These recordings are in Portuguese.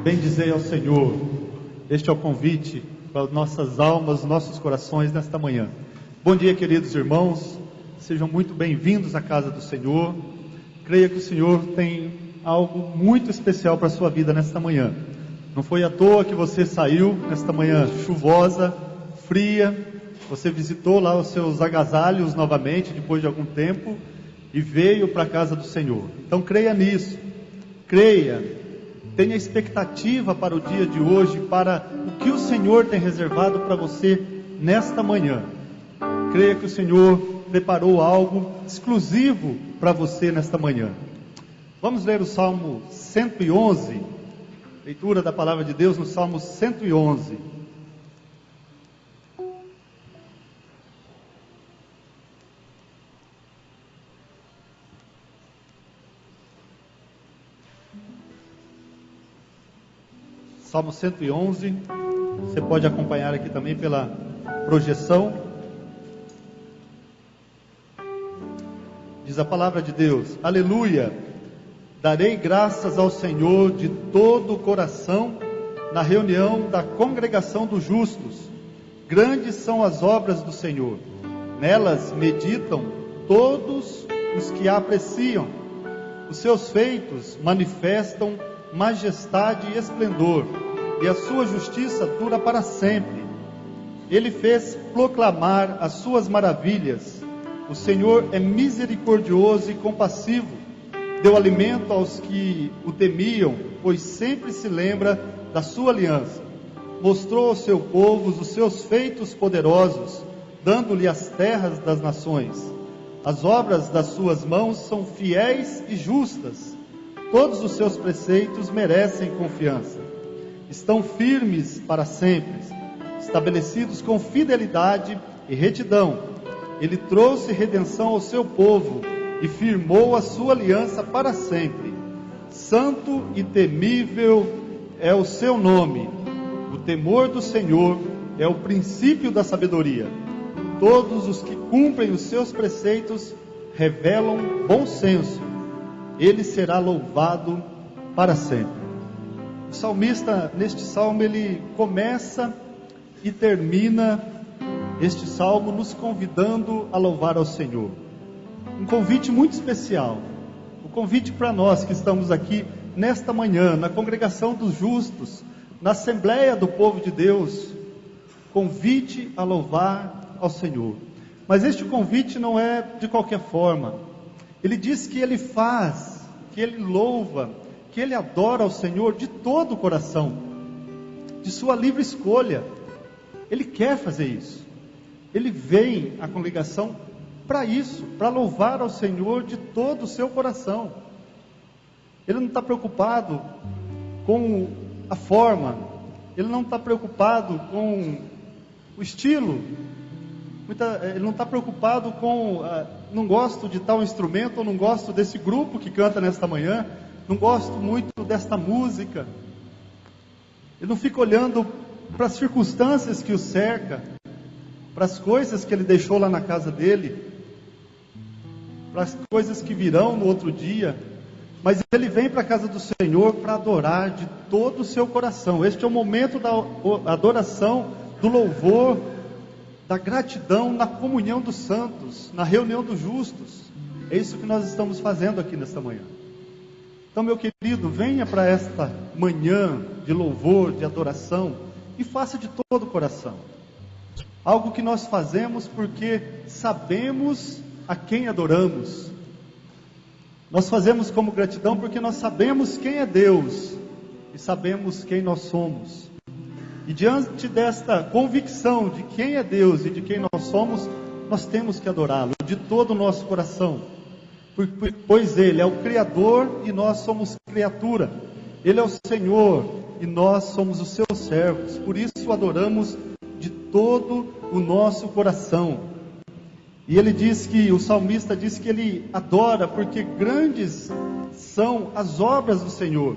Bendizei ao Senhor. Este é o convite para nossas almas, nossos corações nesta manhã. Bom dia, queridos irmãos. Sejam muito bem-vindos à casa do Senhor. Creia que o Senhor tem algo muito especial para a sua vida nesta manhã. Não foi à toa que você saiu nesta manhã chuvosa, fria. Você visitou lá os seus agasalhos novamente, depois de algum tempo, e veio para a casa do Senhor. Então creia nisso. Creia. Tenha expectativa para o dia de hoje, para o que o Senhor tem reservado para você nesta manhã. Creia que o Senhor preparou algo exclusivo para você nesta manhã. Vamos ler o Salmo 111, leitura da palavra de Deus no Salmo 111. Salmo 111, você pode acompanhar aqui também pela projeção. Diz a palavra de Deus: aleluia, darei graças ao Senhor de todo o coração, na reunião da congregação dos justos. Grandes são as obras do Senhor, nelas meditam todos os que a apreciam. Os seus feitos manifestam majestade e esplendor, e a sua justiça dura para sempre. Ele fez proclamar as suas maravilhas. O Senhor é misericordioso e compassivo, deu alimento aos que o temiam, pois sempre se lembra da sua aliança. Mostrou ao seu povo os seus feitos poderosos, dando-lhe as terras das nações. As obras das suas mãos são fiéis e justas. Todos os seus preceitos merecem confiança. Estão firmes para sempre, estabelecidos com fidelidade e retidão. Ele trouxe redenção ao seu povo e firmou a sua aliança para sempre. Santo e temível é o seu nome. O temor do Senhor é o princípio da sabedoria. Todos os que cumprem os seus preceitos revelam bom senso. Ele será louvado para sempre. O salmista, neste salmo, ele começa e termina este salmo nos convidando a louvar ao Senhor. Um convite muito especial. O convite para nós que estamos aqui nesta manhã, na congregação dos justos, na Assembleia do povo de Deus. Convite a louvar ao Senhor. Mas este convite não é de qualquer forma. Ele diz que ele faz, que ele louva, que ele adora ao Senhor de todo o coração, de sua livre escolha. Ele quer fazer isso. Ele vem à congregação para isso, para louvar ao Senhor de todo o seu coração. Ele não está preocupado com a forma, ele não está preocupado com o estilo, ele não está preocupado com, não gosto de tal instrumento, ou não gosto desse grupo que canta nesta manhã, não gosto muito desta música. Ele não fica olhando para as circunstâncias que o cerca, para as coisas que ele deixou lá na casa dele, para as coisas que virão no outro dia, mas ele vem para a casa do Senhor para adorar de todo o seu coração. Este é o momento da adoração, do louvor, da gratidão, na comunhão dos santos, na reunião dos justos. É isso que nós estamos fazendo aqui nesta manhã. Então, meu querido, venha para esta manhã de louvor, de adoração, e faça de todo o coração. Algo que nós fazemos porque sabemos a quem adoramos. Nós fazemos como gratidão porque nós sabemos quem é Deus e sabemos quem nós somos. E diante desta convicção de quem é Deus e de quem nós somos, nós temos que adorá-lo de todo o nosso coração. Pois Ele é o Criador e nós somos criatura. Ele é o Senhor e nós somos os seus servos. Por isso o adoramos de todo o nosso coração. E ele diz que, o salmista diz que ele adora porque grandes são as obras do Senhor.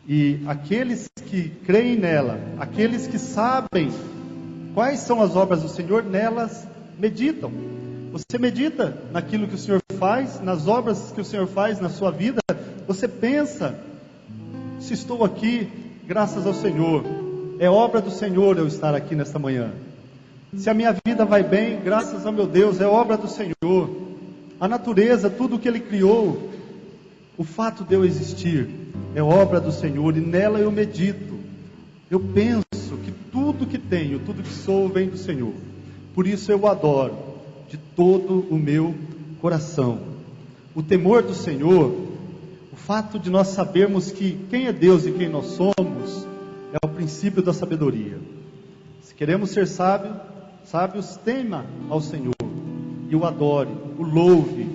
E aqueles que creem nela, aqueles que sabem quais são as obras do Senhor, nelas meditam. Você medita naquilo que o Senhor faz, nas obras que o Senhor faz na sua vida. Você pensa, se estou aqui, graças ao Senhor, é obra do Senhor eu estar aqui nesta manhã. Se a minha vida vai bem, graças ao meu Deus, é obra do Senhor. A natureza, tudo o que Ele criou, o fato de eu existir, é obra do Senhor, e nela eu medito. Eu penso que tudo que tenho, tudo que sou, vem do Senhor. Por isso eu o adoro de todo o meu coração. O temor do Senhor, o fato de nós sabermos que quem é Deus e quem nós somos, é o princípio da sabedoria. Se queremos ser sábios, tema ao Senhor e o adore, o louve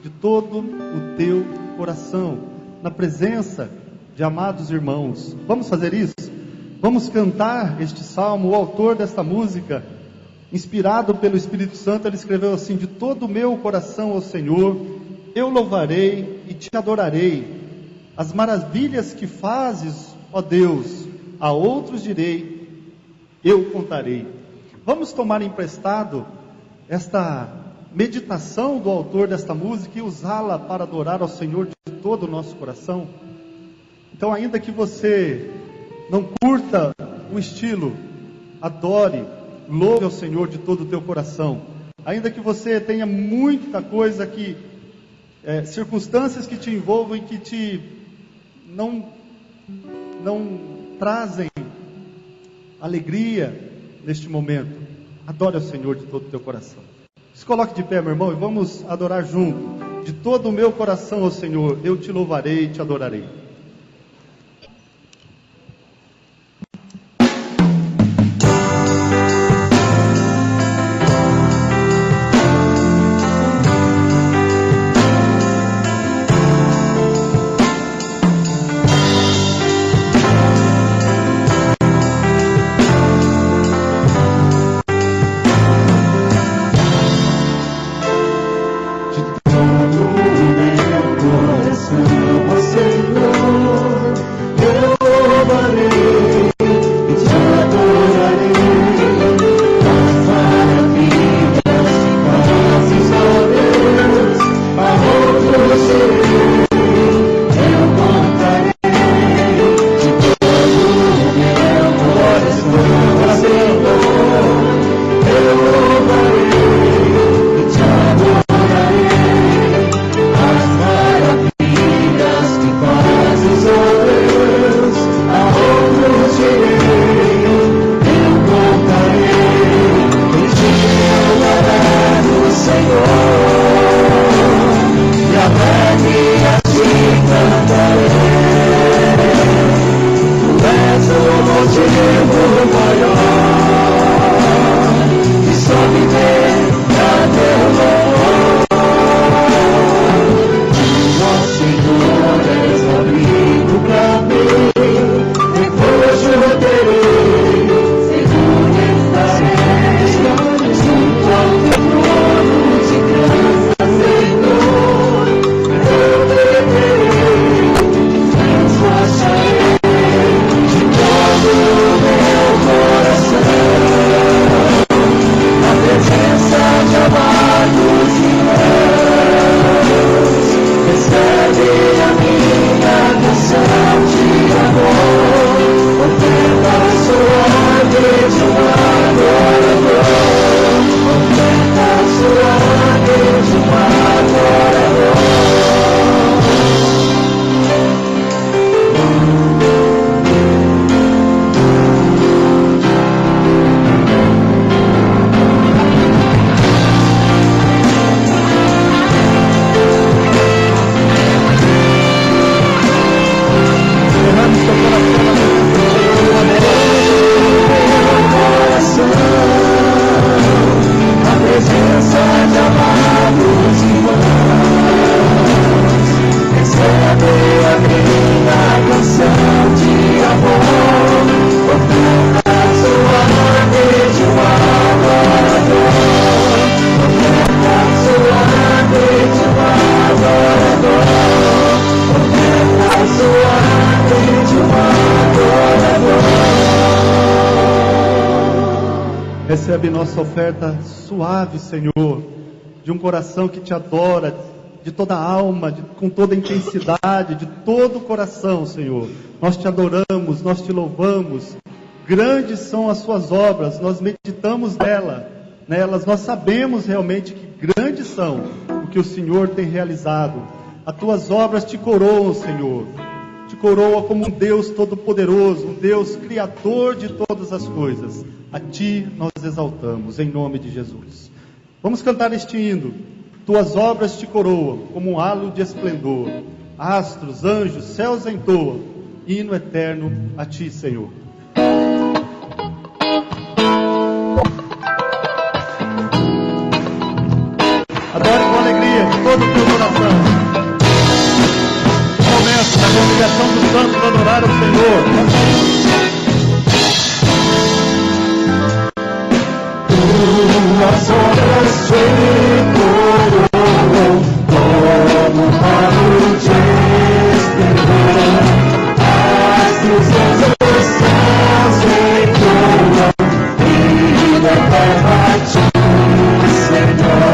de todo o teu coração, na presença de amados irmãos. Vamos fazer isso? Vamos cantar este salmo. O autor desta música, inspirado pelo Espírito Santo, ele escreveu assim: de todo o meu coração ao Senhor eu louvarei e te adorarei. As maravilhas que fazes, ó Deus, a outros direi, eu contarei. Vamos tomar emprestado esta meditação do autor desta música e usá-la para adorar ao Senhor de todo o nosso coração. Então, ainda que você não curta o estilo, adore, louve ao Senhor de todo o teu coração. Ainda que você tenha muita coisa que, circunstâncias que te envolvam e que te não trazem alegria neste momento, adore ao Senhor de todo o teu coração. Se coloque de pé, meu irmão, e vamos adorar junto. De todo o meu coração ao Senhor, eu te louvarei e te adorarei. Recebe nossa oferta suave, Senhor, de um coração que te adora, de toda a alma, com toda a intensidade, de todo o coração, Senhor. Nós te adoramos, nós te louvamos. Grandes são as suas obras, nós meditamos nelas, nós sabemos realmente que grandes são o que o Senhor tem realizado. As tuas obras te coroam, Senhor. Te coroa como um Deus todo-poderoso, um Deus criador de todas as coisas. A ti nós exaltamos, em nome de Jesus. Vamos cantar este hino. Tuas obras te coroam como um halo de esplendor. Astros, anjos, céus entoam. Hino eterno a ti, Senhor. Adore com alegria de todo o teu coração. Momento da congregação dos santos adorar o Senhor. Tuas obras te coroam como um halo de esplendor. Astros, anjos, céus entoam. Hino eterno a ti, Senhor.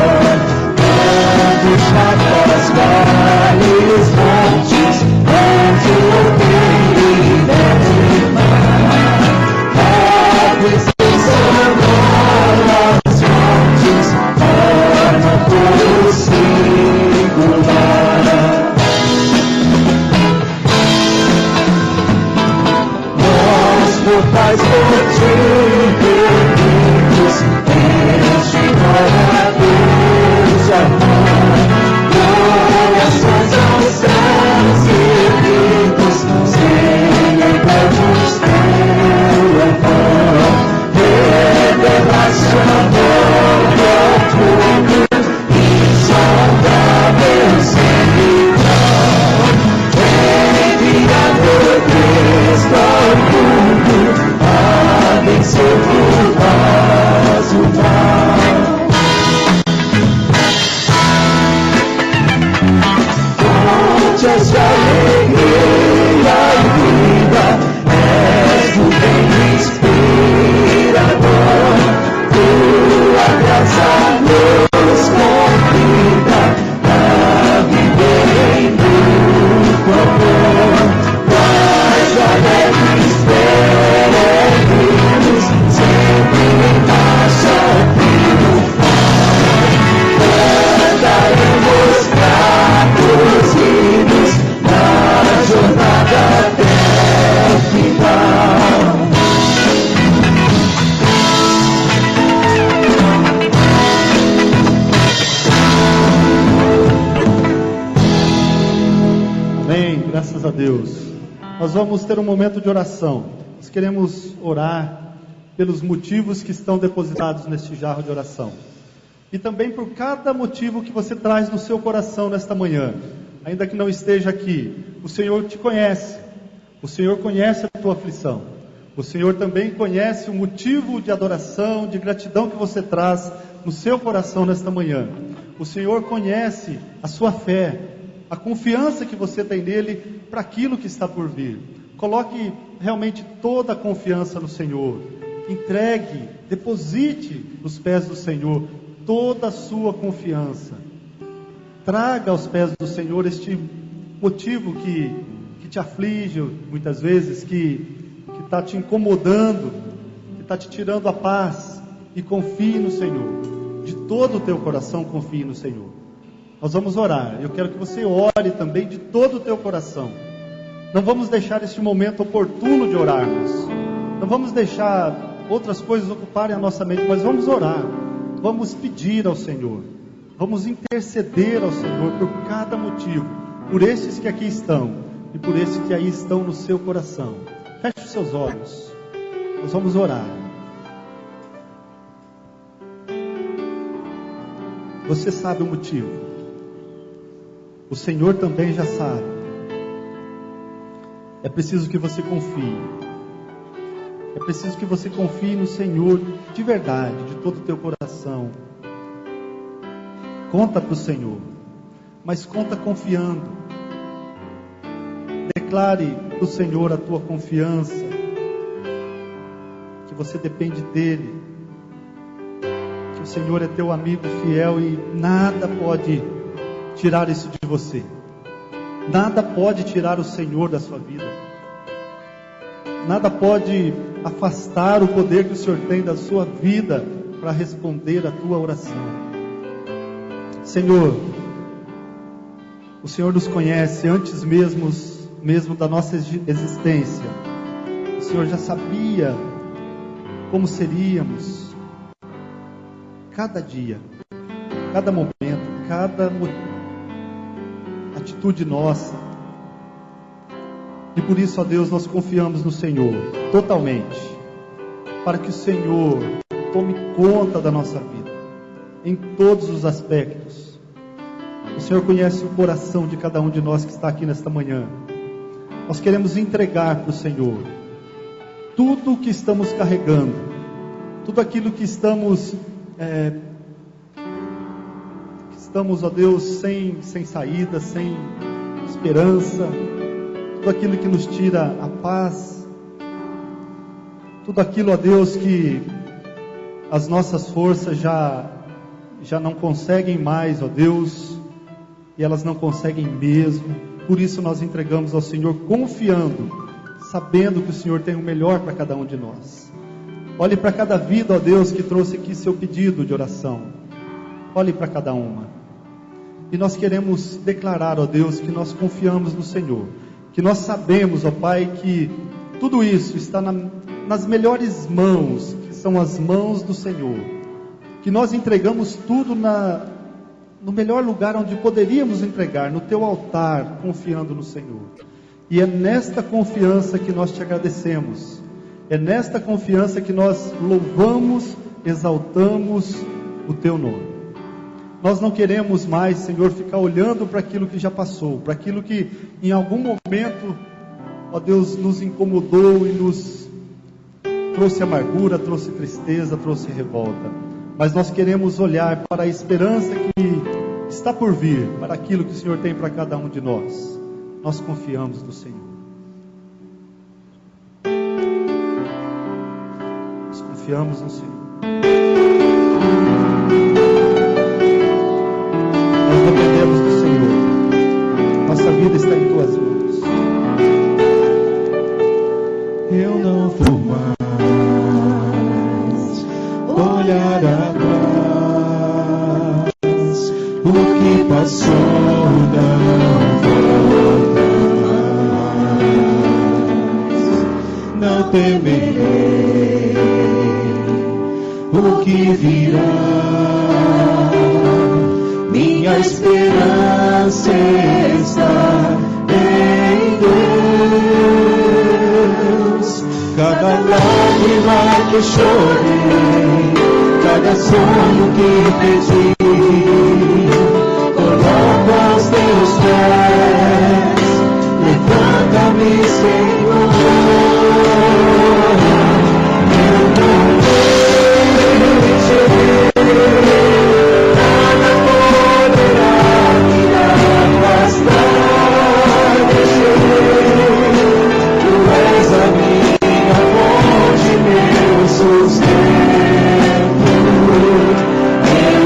Chapas, vales, montes, onde ouvir e deve mar. A presença das montes, torna tudo singular. Nós, portais por ti perdidos, enche glória a Deus, amor. Corações aos céus erguidos, celebramos teu amor. Revelaste amor profundo, insondável sem igual. Enviado Cristo ao mundo, a vencer por nós o mal. Fontes de alegria e vida, és o bem inspirador. Tua graça nos convida a viver em mutuo amor. Nós alegres peregrinos, sempre em marcha triunfal, cantaremos gratos hinos na jornada até o final. Amém, graças a Deus. Nós vamos ter um momento de oração. Nós queremos orar pelos motivos que estão depositados neste jarro de oração. E também por cada motivo que você traz no seu coração nesta manhã. Ainda que não esteja aqui, o Senhor te conhece. O Senhor conhece a tua aflição. O Senhor também conhece o motivo de adoração, de gratidão que você traz no seu coração nesta manhã. O Senhor conhece a sua fé, a confiança que você tem nele para aquilo que está por vir. Coloque realmente toda a confiança no Senhor. Entregue, deposite nos pés do Senhor toda a sua confiança. Traga aos pés do Senhor este motivo que te aflige muitas vezes, que está te incomodando, que está te tirando a paz. E confie no Senhor. De todo o teu coração confie no Senhor. Nós vamos orar. Eu quero que você ore também de todo o teu coração. Não vamos deixar este momento oportuno de orarmos. Não vamos deixar outras coisas ocuparem a nossa mente, mas vamos orar. Vamos pedir ao Senhor. Vamos interceder ao Senhor por cada motivo. Por esses que aqui estão e por esses que aí estão no seu coração. Feche os seus olhos. Nós vamos orar. Você sabe o motivo. O Senhor também já sabe. É preciso que você confie. É preciso que você confie no Senhor de verdade, de todo o teu coração. Conta para o Senhor, mas conta confiando. Declare para o Senhor a tua confiança, que você depende dEle, O Senhor é teu amigo fiel e nada pode tirar isso de você. Nada pode tirar o Senhor da sua vida. Nada pode afastar o poder que o Senhor tem da sua vida para responder a tua oração. Senhor, o Senhor nos conhece antes mesmo da nossa existência. O Senhor já sabia como seríamos cada dia, cada momento, cada atitude nossa. E por isso, ó Deus, nós confiamos no Senhor totalmente, para que o Senhor tome conta da nossa vida, em todos os aspectos. O Senhor conhece o coração de cada um de nós que está aqui nesta manhã. Nós queremos entregar para o Senhor tudo o que estamos carregando, tudo aquilo que estamos, ó Deus, sem saída, sem esperança, tudo aquilo que nos tira a paz, tudo aquilo, ó Deus, que as nossas forças já não conseguem mais, ó Deus, e elas não conseguem mesmo. Por isso nós entregamos ao Senhor, confiando, sabendo que o Senhor tem o melhor para cada um de nós. Olhe para cada vida, ó Deus, que trouxe aqui seu pedido de oração. Olhe para cada uma. E nós queremos declarar, ó Deus, que nós confiamos no Senhor, que nós sabemos, ó Pai, que tudo isso está nas melhores mãos, que são as mãos do Senhor, que nós entregamos tudo no melhor lugar onde poderíamos entregar, no Teu altar, confiando no Senhor. E é nesta confiança que nós Te agradecemos, é nesta confiança que nós louvamos, exaltamos o Teu nome. Nós não queremos mais, Senhor, ficar olhando para aquilo que já passou, para aquilo que em algum momento, ó Deus, nos incomodou e nos trouxe amargura, trouxe tristeza, trouxe revolta. Mas nós queremos olhar para a esperança que está por vir, para aquilo que o Senhor tem para cada um de nós. Nós confiamos no Senhor. Nós confiamos no Senhor. Nós dependemos do Senhor. Nossa vida está em Tuas mãos. Eu não vou mais olhar atrás, o que passou não volta mais. Não temerei o que virá, minha esperança está em Deus. Cada lágrima que chorei, cada sonho que perdi, coloco aos Teus pés. Levanta-me, Senhor. Eu não deixarei, nada poderá me afastar de Ti. Tu és a minha fonte, meu sustento. Eu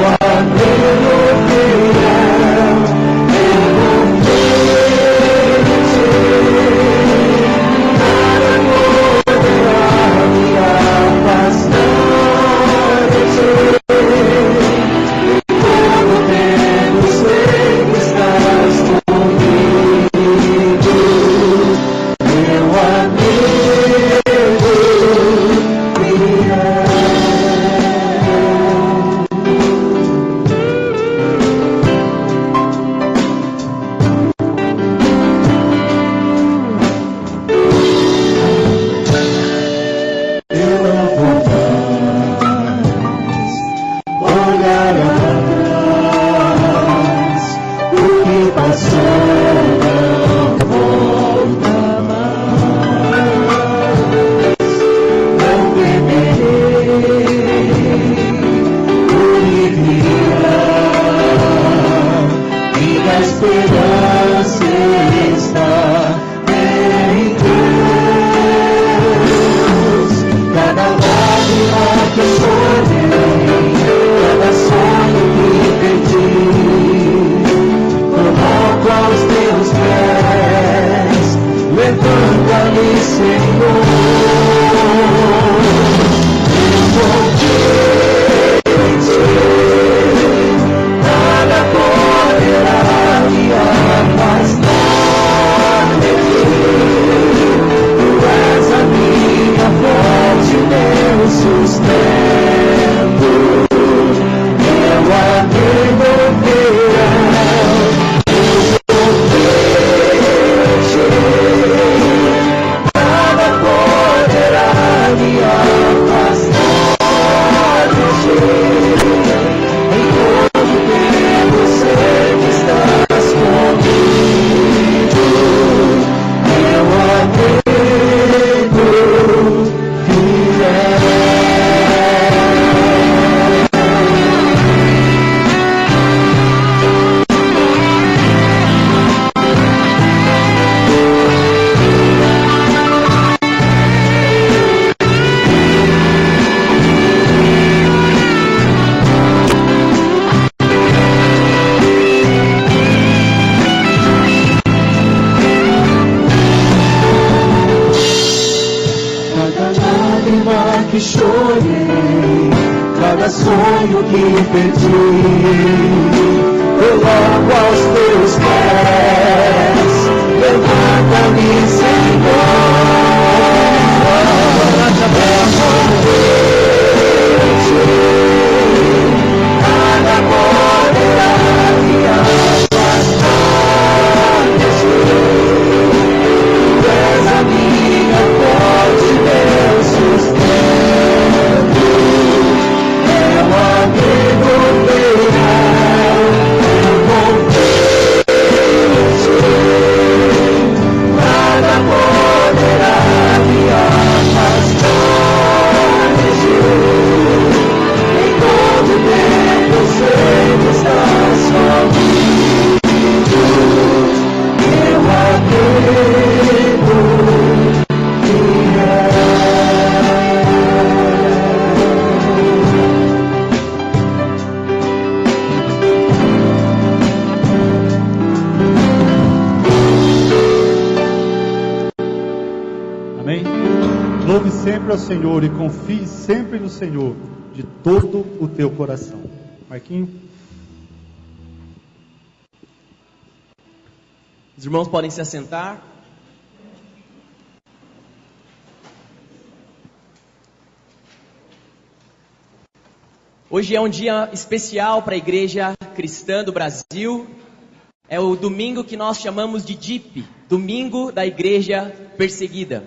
o que pedi. Coloco aos teus pés, levanta-me, Senhor. Nada poderá me afastar de ti. Tu és a minha fonte, meu sustento. Meu amigo fiel, eu confio em ti. Nada poderá me afastar de ti. Em todo tempo sei que estás comigo. Eu acredito que Amém? Louve sempre ao Senhor e confie sempre no Senhor de todo o teu coração. Marquinho. Os irmãos podem se assentar. Hoje é um dia especial para a Igreja Cristã do Brasil. É o domingo que nós chamamos de DIP, Domingo da Igreja Perseguida.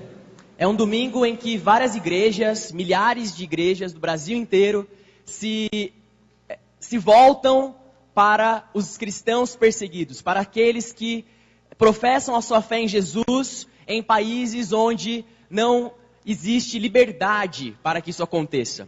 É um domingo em que várias igrejas, milhares de igrejas do Brasil inteiro, se voltam para os cristãos perseguidos, para aqueles que professam a sua fé em Jesus em países onde não existe liberdade para que isso aconteça.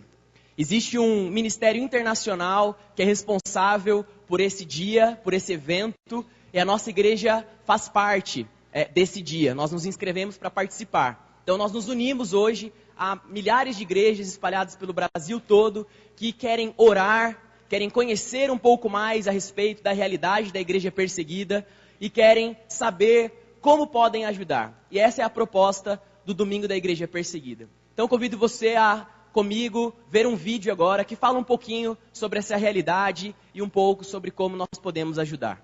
Existe um ministério internacional que é responsável por esse dia, por esse evento, e a nossa igreja faz parte desse dia. Nós nos inscrevemos para participar. Então nós nos unimos hoje a milhares de igrejas espalhadas pelo Brasil todo que querem orar, querem conhecer um pouco mais a respeito da realidade da igreja perseguida e querem saber como podem ajudar. E essa é a proposta do Domingo da Igreja Perseguida. Então convido você a, comigo, ver um vídeo agora que fala um pouquinho sobre essa realidade e um pouco sobre como nós podemos ajudar.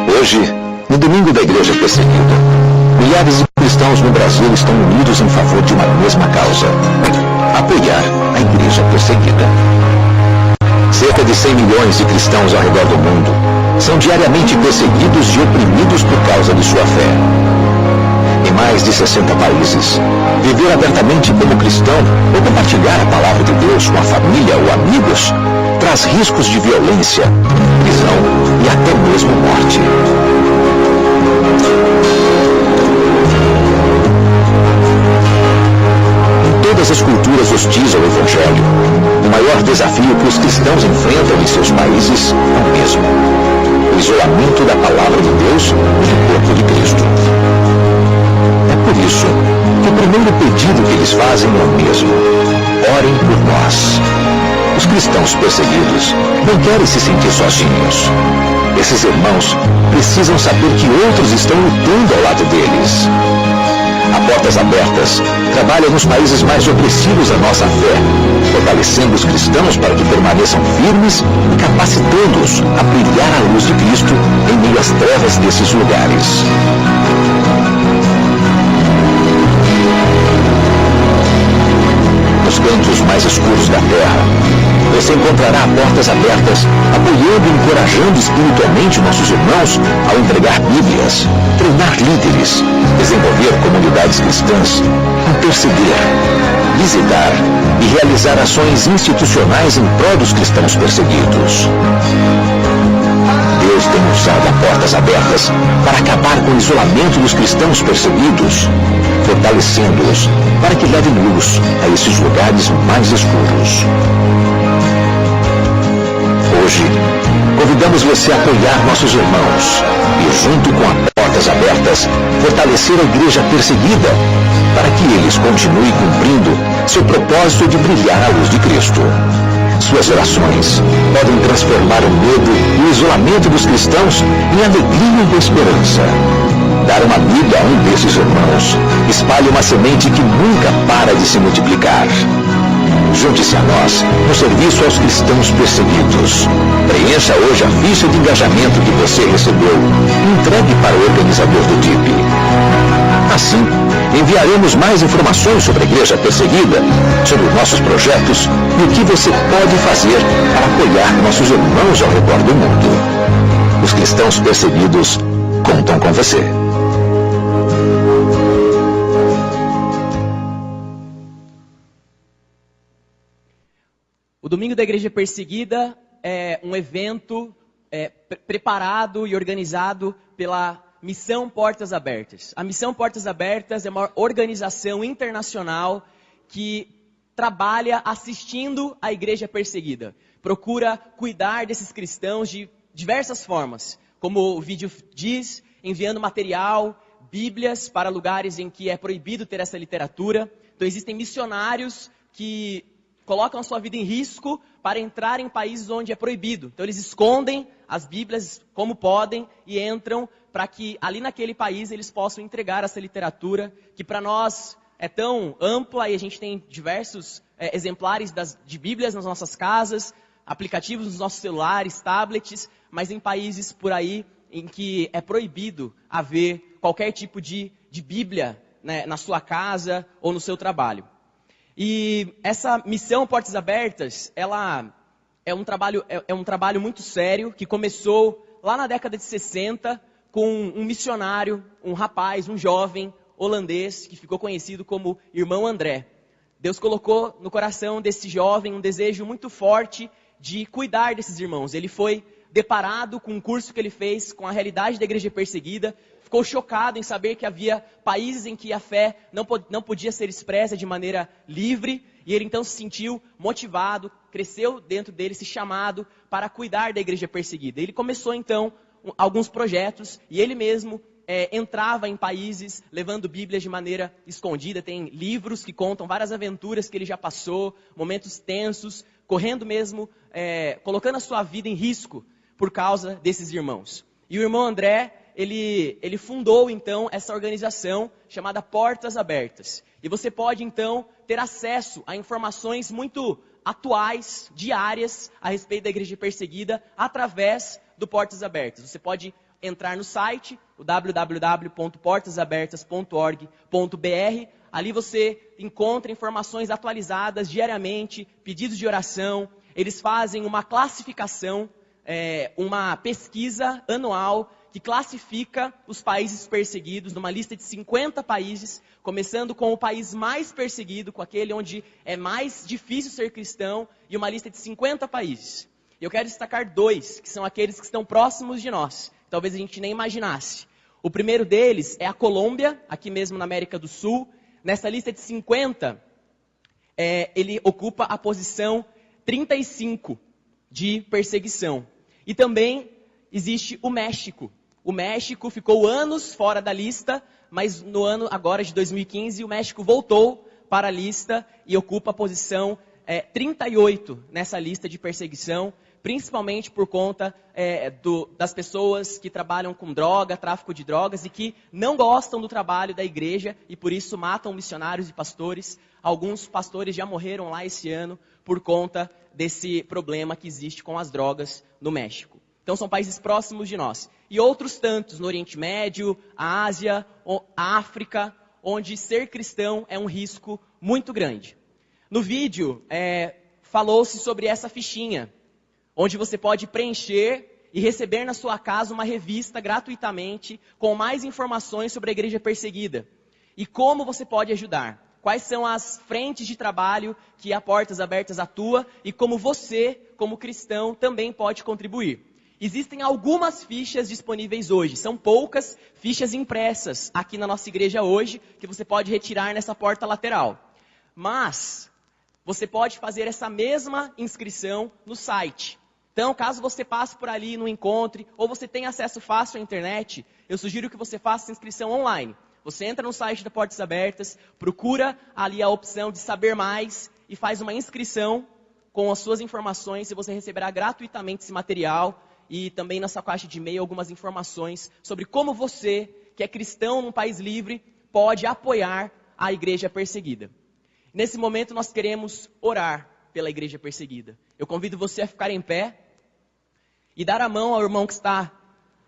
Hoje, no Domingo da Igreja Perseguida, milhares de cristãos no Brasil estão unidos em favor de uma mesma causa: apoiar a Igreja Perseguida. Cerca de 100 milhões de cristãos ao redor do mundo são diariamente perseguidos e oprimidos por causa de sua fé. Em mais de 60 países, viver abertamente como cristão ou compartilhar a palavra de Deus com a família ou amigos traz riscos de violência, prisão e até mesmo morte. Em todas as culturas hostis ao Evangelho, o maior desafio que os cristãos enfrentam em seus países é o mesmo: o isolamento da palavra de Deus e do corpo de Cristo. É por isso que o primeiro pedido que eles fazem é o mesmo: orem por nós. Os cristãos perseguidos não querem se sentir sozinhos. Esses irmãos precisam saber que outros estão lutando ao lado deles. A Portas Abertas trabalha nos países mais opressivos da nossa fé, fortalecendo os cristãos para que permaneçam firmes e capacitando-os a brilhar a luz de Cristo em meio às trevas desses lugares. Nos cantos mais escuros da terra, você encontrará Portas Abertas, apoiando e encorajando espiritualmente nossos irmãos ao entregar Bíblias, treinar líderes, desenvolver comunidades cristãs, interceder, visitar e realizar ações institucionais em prol dos cristãos perseguidos. Deus tem usado a Portas Abertas para acabar com o isolamento dos cristãos perseguidos, fortalecendo-os para que levem luz a esses lugares mais escuros. Hoje, convidamos você a apoiar nossos irmãos e, junto com a Portas Abertas, fortalecer a igreja perseguida para que eles continuem cumprindo seu propósito de brilhar a luz de Cristo. Suas orações podem transformar o medo e o isolamento dos cristãos em alegria e esperança. Dar uma Bíblia a um desses irmãos espalha uma semente que nunca para de se multiplicar. Junte-se a nós no serviço aos cristãos perseguidos. Preencha hoje a ficha de engajamento que você recebeu e entregue para o organizador do DIP. Assim, enviaremos mais informações sobre a igreja perseguida, sobre nossos projetos e o que você pode fazer para apoiar nossos irmãos ao redor do mundo. Os cristãos perseguidos contam com você. O Domingo da Igreja Perseguida é um evento preparado e organizado pela Missão Portas Abertas. A Missão Portas Abertas é uma organização internacional que trabalha assistindo a igreja perseguida. Procura cuidar desses cristãos de diversas formas, como o vídeo diz, enviando material, bíblias para lugares em que é proibido ter essa literatura. Então existem missionários que colocam a sua vida em risco para entrar em países onde é proibido. Então eles escondem as Bíblias como podem e entram para que ali naquele país eles possam entregar essa literatura que para nós é tão ampla e a gente tem diversos exemplares de Bíblias nas nossas casas, aplicativos nos nossos celulares, tablets, mas em países por aí em que é proibido haver qualquer tipo de Bíblia, né, na sua casa ou no seu trabalho. E essa missão Portas Abertas, ela é um trabalho muito sério, que começou lá na década de 60, com um missionário, um rapaz, um jovem holandês, que ficou conhecido como Irmão André. Deus colocou no coração desse jovem um desejo muito forte de cuidar desses irmãos. Ele foi deparado com um curso que ele fez com a realidade da igreja perseguida, ficou chocado em saber que havia países em que a fé não podia ser expressa de maneira livre, e ele então se sentiu motivado, cresceu dentro dele esse chamado para cuidar da igreja perseguida. Ele começou então alguns projetos, e ele mesmo entrava em países levando Bíblias de maneira escondida. Tem livros que contam várias aventuras que ele já passou, momentos tensos, correndo mesmo, colocando a sua vida em risco por causa desses irmãos. E o irmão André, ele fundou então essa organização chamada Portas Abertas. E você pode então ter acesso a informações muito atuais, diárias, a respeito da igreja perseguida, através do Portas Abertas. Você pode entrar no site, o www.portasabertas.org.br. Ali você encontra informações atualizadas diariamente, pedidos de oração. Eles fazem uma classificação, uma pesquisa anual que classifica os países perseguidos numa lista de 50 países, começando com o país mais perseguido, com aquele onde é mais difícil ser cristão, e uma lista de 50 países. Eu quero destacar 2, que são aqueles que estão próximos de nós, talvez a gente nem imaginasse. O primeiro deles é a Colômbia, aqui mesmo na América do Sul. Nessa lista de 50, ele ocupa a posição 35 de perseguição. E também existe o México. O México ficou anos fora da lista, mas no ano agora de 2015, o México voltou para a lista e ocupa a posição 38 nessa lista de perseguição. principalmente por conta das pessoas que trabalham com droga, tráfico de drogas e que não gostam do trabalho da igreja e por isso matam missionários e pastores. Alguns pastores já morreram lá esse ano por conta desse problema que existe com as drogas no México. Então são países próximos de nós. E outros tantos no Oriente Médio, a Ásia, a África, onde ser cristão é um risco muito grande. No vídeo, falou-se sobre essa fichinha, onde você pode preencher e receber na sua casa uma revista gratuitamente com mais informações sobre a igreja perseguida. E como você pode ajudar. Quais são as frentes de trabalho que a Portas Abertas atua e como você, como cristão, também pode contribuir. Existem algumas fichas disponíveis hoje. São poucas fichas impressas aqui na nossa igreja hoje, que você pode retirar nessa porta lateral. Mas você pode fazer essa mesma inscrição no site. Então, caso você passe por ali e não encontre, ou você tenha acesso fácil à internet, eu sugiro que você faça a inscrição online. Você entra no site da Portas Abertas, procura ali a opção de saber mais e faz uma inscrição com as suas informações e você receberá gratuitamente esse material e também na sua caixa de e-mail algumas informações sobre como você, que é cristão num país livre, pode apoiar a igreja perseguida. Nesse momento nós queremos orar pela igreja perseguida. Eu convido você a ficar em pé e dar a mão ao irmão que está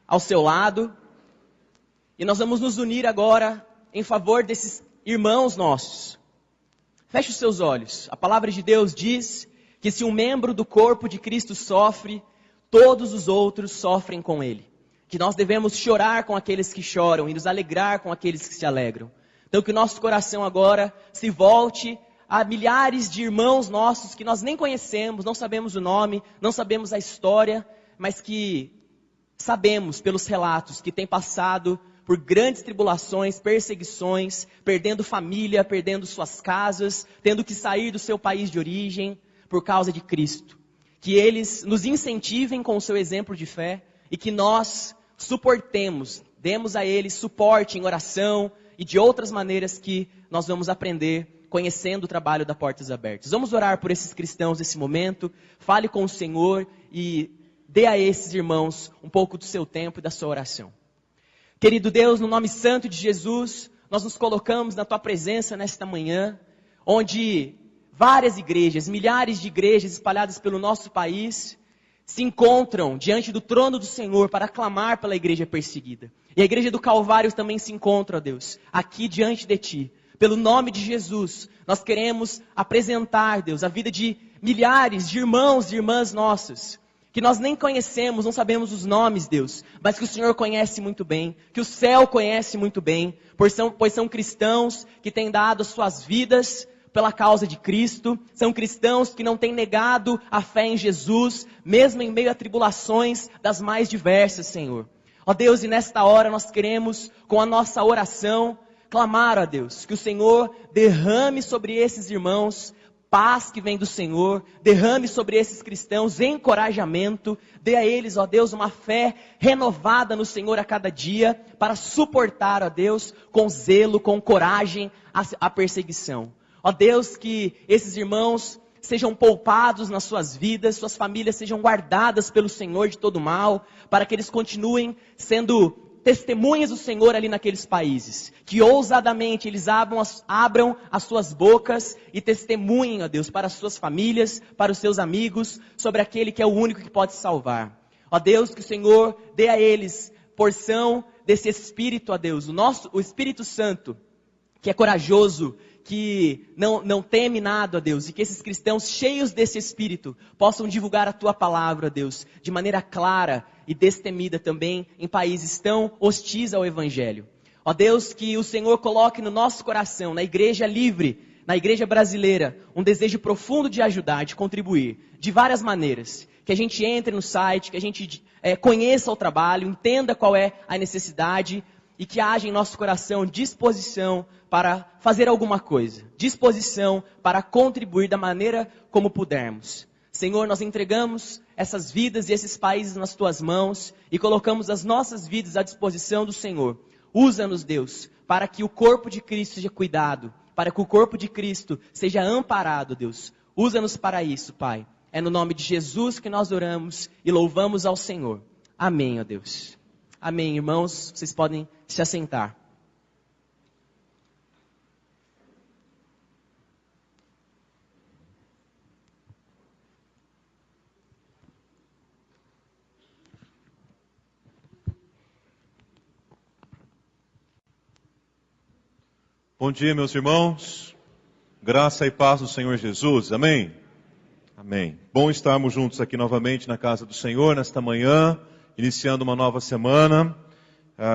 ao seu lado. E nós vamos nos unir agora em favor desses irmãos nossos. Feche os seus olhos. A palavra de Deus diz que se um membro do corpo de Cristo sofre, todos os outros sofrem com ele. Que nós devemos chorar com aqueles que choram e nos alegrar com aqueles que se alegram. Então que o nosso coração agora se volte a milhares de irmãos nossos que nós nem conhecemos, não sabemos o nome, não sabemos a história, mas que sabemos pelos relatos que têm passado por grandes tribulações, perseguições, perdendo família, perdendo suas casas, tendo que sair do seu país de origem por causa de Cristo. Que eles nos incentivem com o seu exemplo de fé e que nós suportemos, demos a eles suporte em oração e de outras maneiras que nós vamos aprender conhecendo o trabalho da Portas Abertas. Vamos orar por esses cristãos nesse momento, fale com o Senhor e dê a esses irmãos um pouco do seu tempo e da sua oração. Querido Deus, no nome santo de Jesus, nós nos colocamos na Tua presença nesta manhã, onde várias igrejas, milhares de igrejas espalhadas pelo nosso país, se encontram diante do trono do Senhor para clamar pela igreja perseguida. E a igreja do Calvário também se encontra, ó Deus, aqui diante de Ti. Pelo nome de Jesus, nós queremos apresentar, Deus, a vida de milhares de irmãos e irmãs nossas, que nós nem conhecemos, não sabemos os nomes, Deus, mas que o Senhor conhece muito bem, que o céu conhece muito bem, pois são cristãos que têm dado as suas vidas pela causa de Cristo, são cristãos que não têm negado a fé em Jesus, mesmo em meio a tribulações das mais diversas, Senhor. Ó Deus, e nesta hora nós queremos, com a nossa oração, clamar a Deus, que o Senhor derrame sobre esses irmãos paz que vem do Senhor, derrame sobre esses cristãos encorajamento, dê a eles, ó Deus, uma fé renovada no Senhor a cada dia, para suportar, ó Deus, com zelo, com coragem, a perseguição. Ó Deus, que esses irmãos sejam poupados nas suas vidas, suas famílias sejam guardadas pelo Senhor de todo mal, para que eles continuem sendo testemunhas do Senhor ali naqueles países, que ousadamente eles abram as suas bocas e testemunhem, ó Deus, para as suas famílias, para os seus amigos, sobre aquele que é o único que pode salvar. Ó Deus, que o Senhor dê a eles porção desse Espírito, ó Deus, o Espírito Santo, que é corajoso, que não teme nada, ó Deus, e que esses cristãos cheios desse Espírito possam divulgar a Tua palavra, ó Deus, de maneira clara e destemida também em países tão hostis ao Evangelho. Ó Deus, que o Senhor coloque no nosso coração, na igreja livre, na igreja brasileira, um desejo profundo de ajudar, de contribuir, de várias maneiras. Que a gente entre no site, que a gente conheça o trabalho, entenda qual é a necessidade e que haja em nosso coração disposição para fazer alguma coisa, disposição para contribuir da maneira como pudermos. Senhor, nós entregamos essas vidas e esses países nas Tuas mãos e colocamos as nossas vidas à disposição do Senhor. Usa-nos, Deus, para que o corpo de Cristo seja cuidado, para que o corpo de Cristo seja amparado, Deus. Usa-nos para isso, Pai. É no nome de Jesus que nós oramos e louvamos ao Senhor. Amém, ó Deus. Amém, irmãos. Vocês podem se assentar. Bom dia, meus irmãos. Graça e paz do Senhor Jesus. Amém? Amém. Bom estarmos juntos aqui novamente na casa do Senhor nesta manhã, iniciando uma nova semana,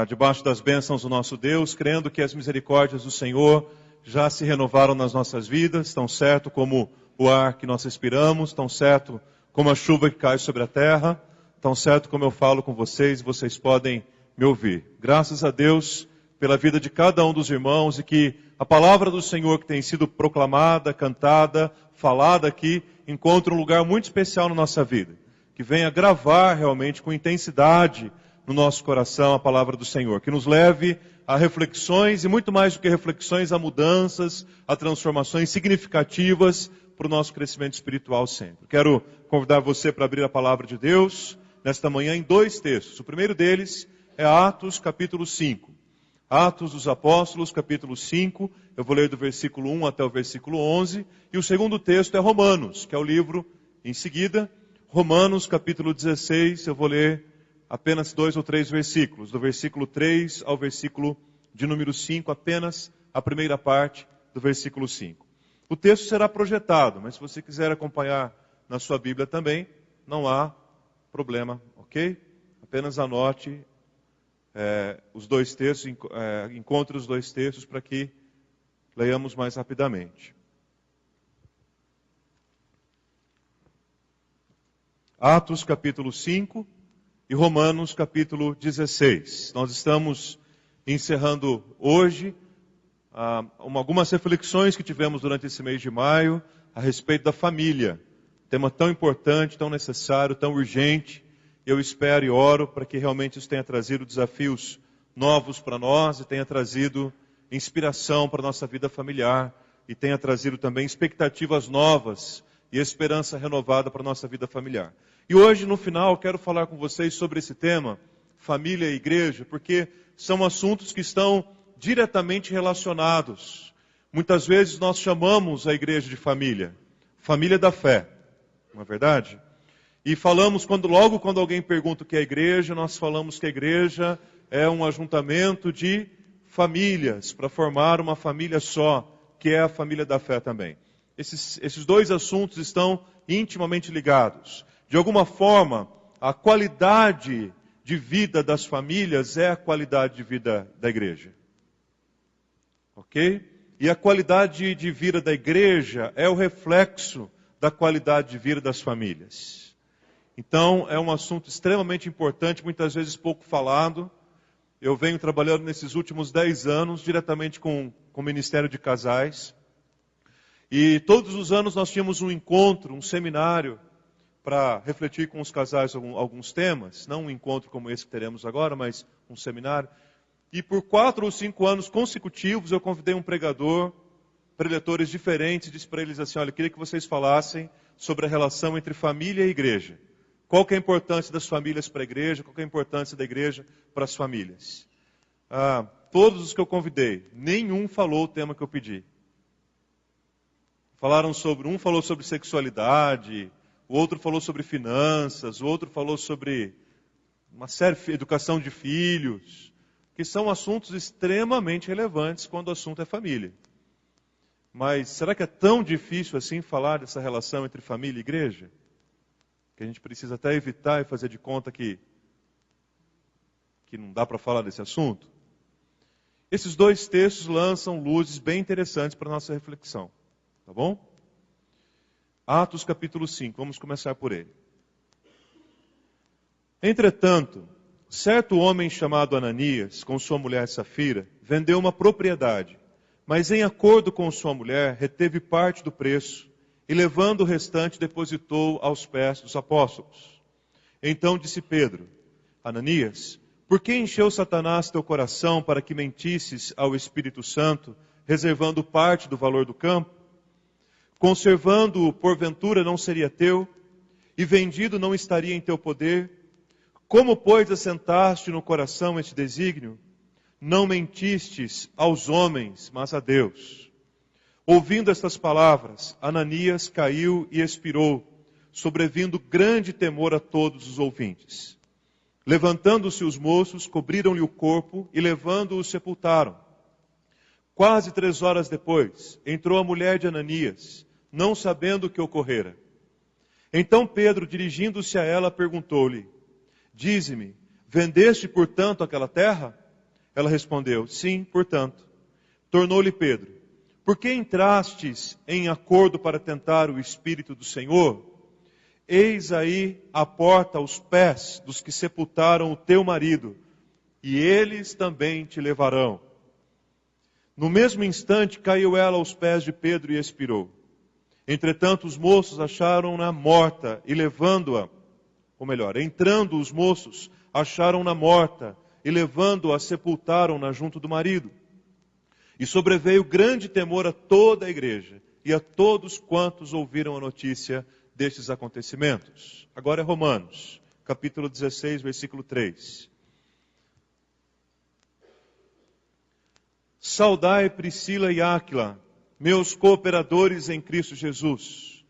debaixo das bênçãos do nosso Deus, crendo que as misericórdias do Senhor já se renovaram nas nossas vidas, tão certo como o ar que nós respiramos, tão certo como a chuva que cai sobre a terra, tão certo como eu falo com vocês e vocês podem me ouvir. Graças a Deus pela vida de cada um dos irmãos e que a palavra do Senhor que tem sido proclamada, cantada, falada aqui, encontre um lugar muito especial na nossa vida. Que venha gravar realmente com intensidade no nosso coração a palavra do Senhor. Que nos leve a reflexões e muito mais do que reflexões, a mudanças, a transformações significativas para o nosso crescimento espiritual sempre. Quero convidar você para abrir a palavra de Deus nesta manhã em 2 textos. O primeiro deles é Atos capítulo 5. Atos dos Apóstolos, capítulo 5, eu vou ler do versículo 1 até o versículo 11, e o segundo texto é Romanos, que é o livro em seguida, Romanos, capítulo 16, eu vou ler apenas 2 ou 3 versículos, do versículo 3 ao versículo de número 5, apenas a primeira parte do versículo 5. O texto será projetado, mas se você quiser acompanhar na sua Bíblia também, não há problema, ok? Apenas anote os 2 textos, encontre os 2 textos para que leiamos mais rapidamente. Atos capítulo 5 e Romanos capítulo 16. Nós estamos encerrando hoje algumas reflexões que tivemos durante esse mês de maio a respeito da família. Tema tão importante, tão necessário, tão urgente. Eu espero e oro para que realmente isso tenha trazido desafios novos para nós e tenha trazido inspiração para a nossa vida familiar e tenha trazido também expectativas novas e esperança renovada para a nossa vida familiar. E hoje, no final, quero falar com vocês sobre esse tema, família e igreja, porque são assuntos que estão diretamente relacionados. Muitas vezes nós chamamos a igreja de família, família da fé, não é verdade? E falamos, logo quando alguém pergunta o que é a igreja, nós falamos que a igreja é um ajuntamento de famílias, para formar uma família só, que é a família da fé também. Esses 2 assuntos estão intimamente ligados. De alguma forma, a qualidade de vida das famílias é a qualidade de vida da igreja. Ok? E a qualidade de vida da igreja é o reflexo da qualidade de vida das famílias. Então, é um assunto extremamente importante, muitas vezes pouco falado. Eu venho trabalhando nesses últimos 10 anos, diretamente com o Ministério de Casais. E todos os anos nós tínhamos um encontro, um seminário, para refletir com os casais alguns temas. Não um encontro como esse que teremos agora, mas um seminário. E por 4 ou 5 anos consecutivos, eu convidei um pregador, preletores diferentes, disse para eles assim, olha, eu queria que vocês falassem sobre a relação entre família e igreja. Qual que é a importância das famílias para a igreja? Qual que é a importância da igreja para as famílias? Todos os que eu convidei, nenhum falou o tema que eu pedi. Um falou sobre sexualidade, o outro falou sobre finanças, o outro falou sobre uma série de educação de filhos, que são assuntos extremamente relevantes quando o assunto é família. Mas será que é tão difícil assim falar dessa relação entre família e igreja? Que a gente precisa até evitar e fazer de conta que não dá para falar desse assunto. Esses 2 textos lançam luzes bem interessantes para a nossa reflexão. Tá bom? Atos capítulo 5, vamos começar por ele. Entretanto, certo homem chamado Ananias, com sua mulher Safira, vendeu uma propriedade, mas em acordo com sua mulher, reteve parte do preço, e levando o restante, depositou aos pés dos apóstolos. Então disse Pedro, Ananias, por que encheu Satanás teu coração para que mentisses ao Espírito Santo, reservando parte do valor do campo? Conservando-o, porventura, não seria teu? e vendido não estaria em teu poder? Como, pois, assentaste no coração este desígnio? Não mentistes aos homens, mas a Deus. Ouvindo estas palavras, Ananias caiu e expirou, sobrevindo grande temor a todos os ouvintes. Levantando-se os moços, cobriram-lhe o corpo e, levando-o, sepultaram. Quase 3 horas depois, entrou a mulher de Ananias, não sabendo o que ocorrera. Então Pedro, dirigindo-se a ela, perguntou-lhe: Dize-me, vendeste, portanto, aquela terra? Ela respondeu: Sim, portanto. Tornou-lhe Pedro: Por que entrastes em acordo para tentar o Espírito do Senhor? Eis aí a porta aos pés dos que sepultaram o teu marido, e eles também te levarão. No mesmo instante caiu ela aos pés de Pedro e expirou. Entretanto os moços acharam-na morta e levando-a, ou melhor, entrando os moços, acharam-na morta e levando-a, sepultaram-na junto do marido. E sobreveio grande temor a toda a igreja e a todos quantos ouviram a notícia destes acontecimentos. Agora é Romanos, capítulo 16, versículo 3. Saudai Priscila e Áquila, meus cooperadores em Cristo Jesus,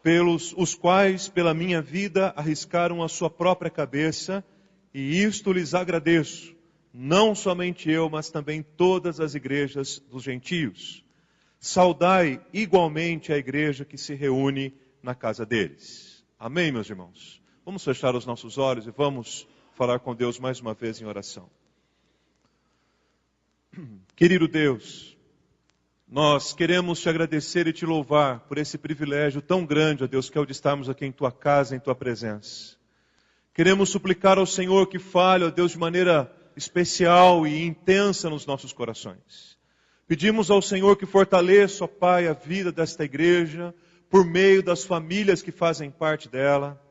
pelos os quais, pela minha vida, arriscaram a sua própria cabeça, e isto lhes agradeço, não somente eu, mas também todas as igrejas dos gentios. Saudai igualmente a igreja que se reúne na casa deles. Amém, meus irmãos? Vamos fechar os nossos olhos e vamos falar com Deus mais uma vez em oração. Querido Deus, nós queremos te agradecer e te louvar por esse privilégio tão grande, ó Deus, que é o de estarmos aqui em tua casa, em tua presença. Queremos suplicar ao Senhor que fale, ó Deus, de maneira especial e intensa nos nossos corações. Pedimos ao Senhor que fortaleça, ó Pai, a vida desta igreja, por meio das famílias que fazem parte dela.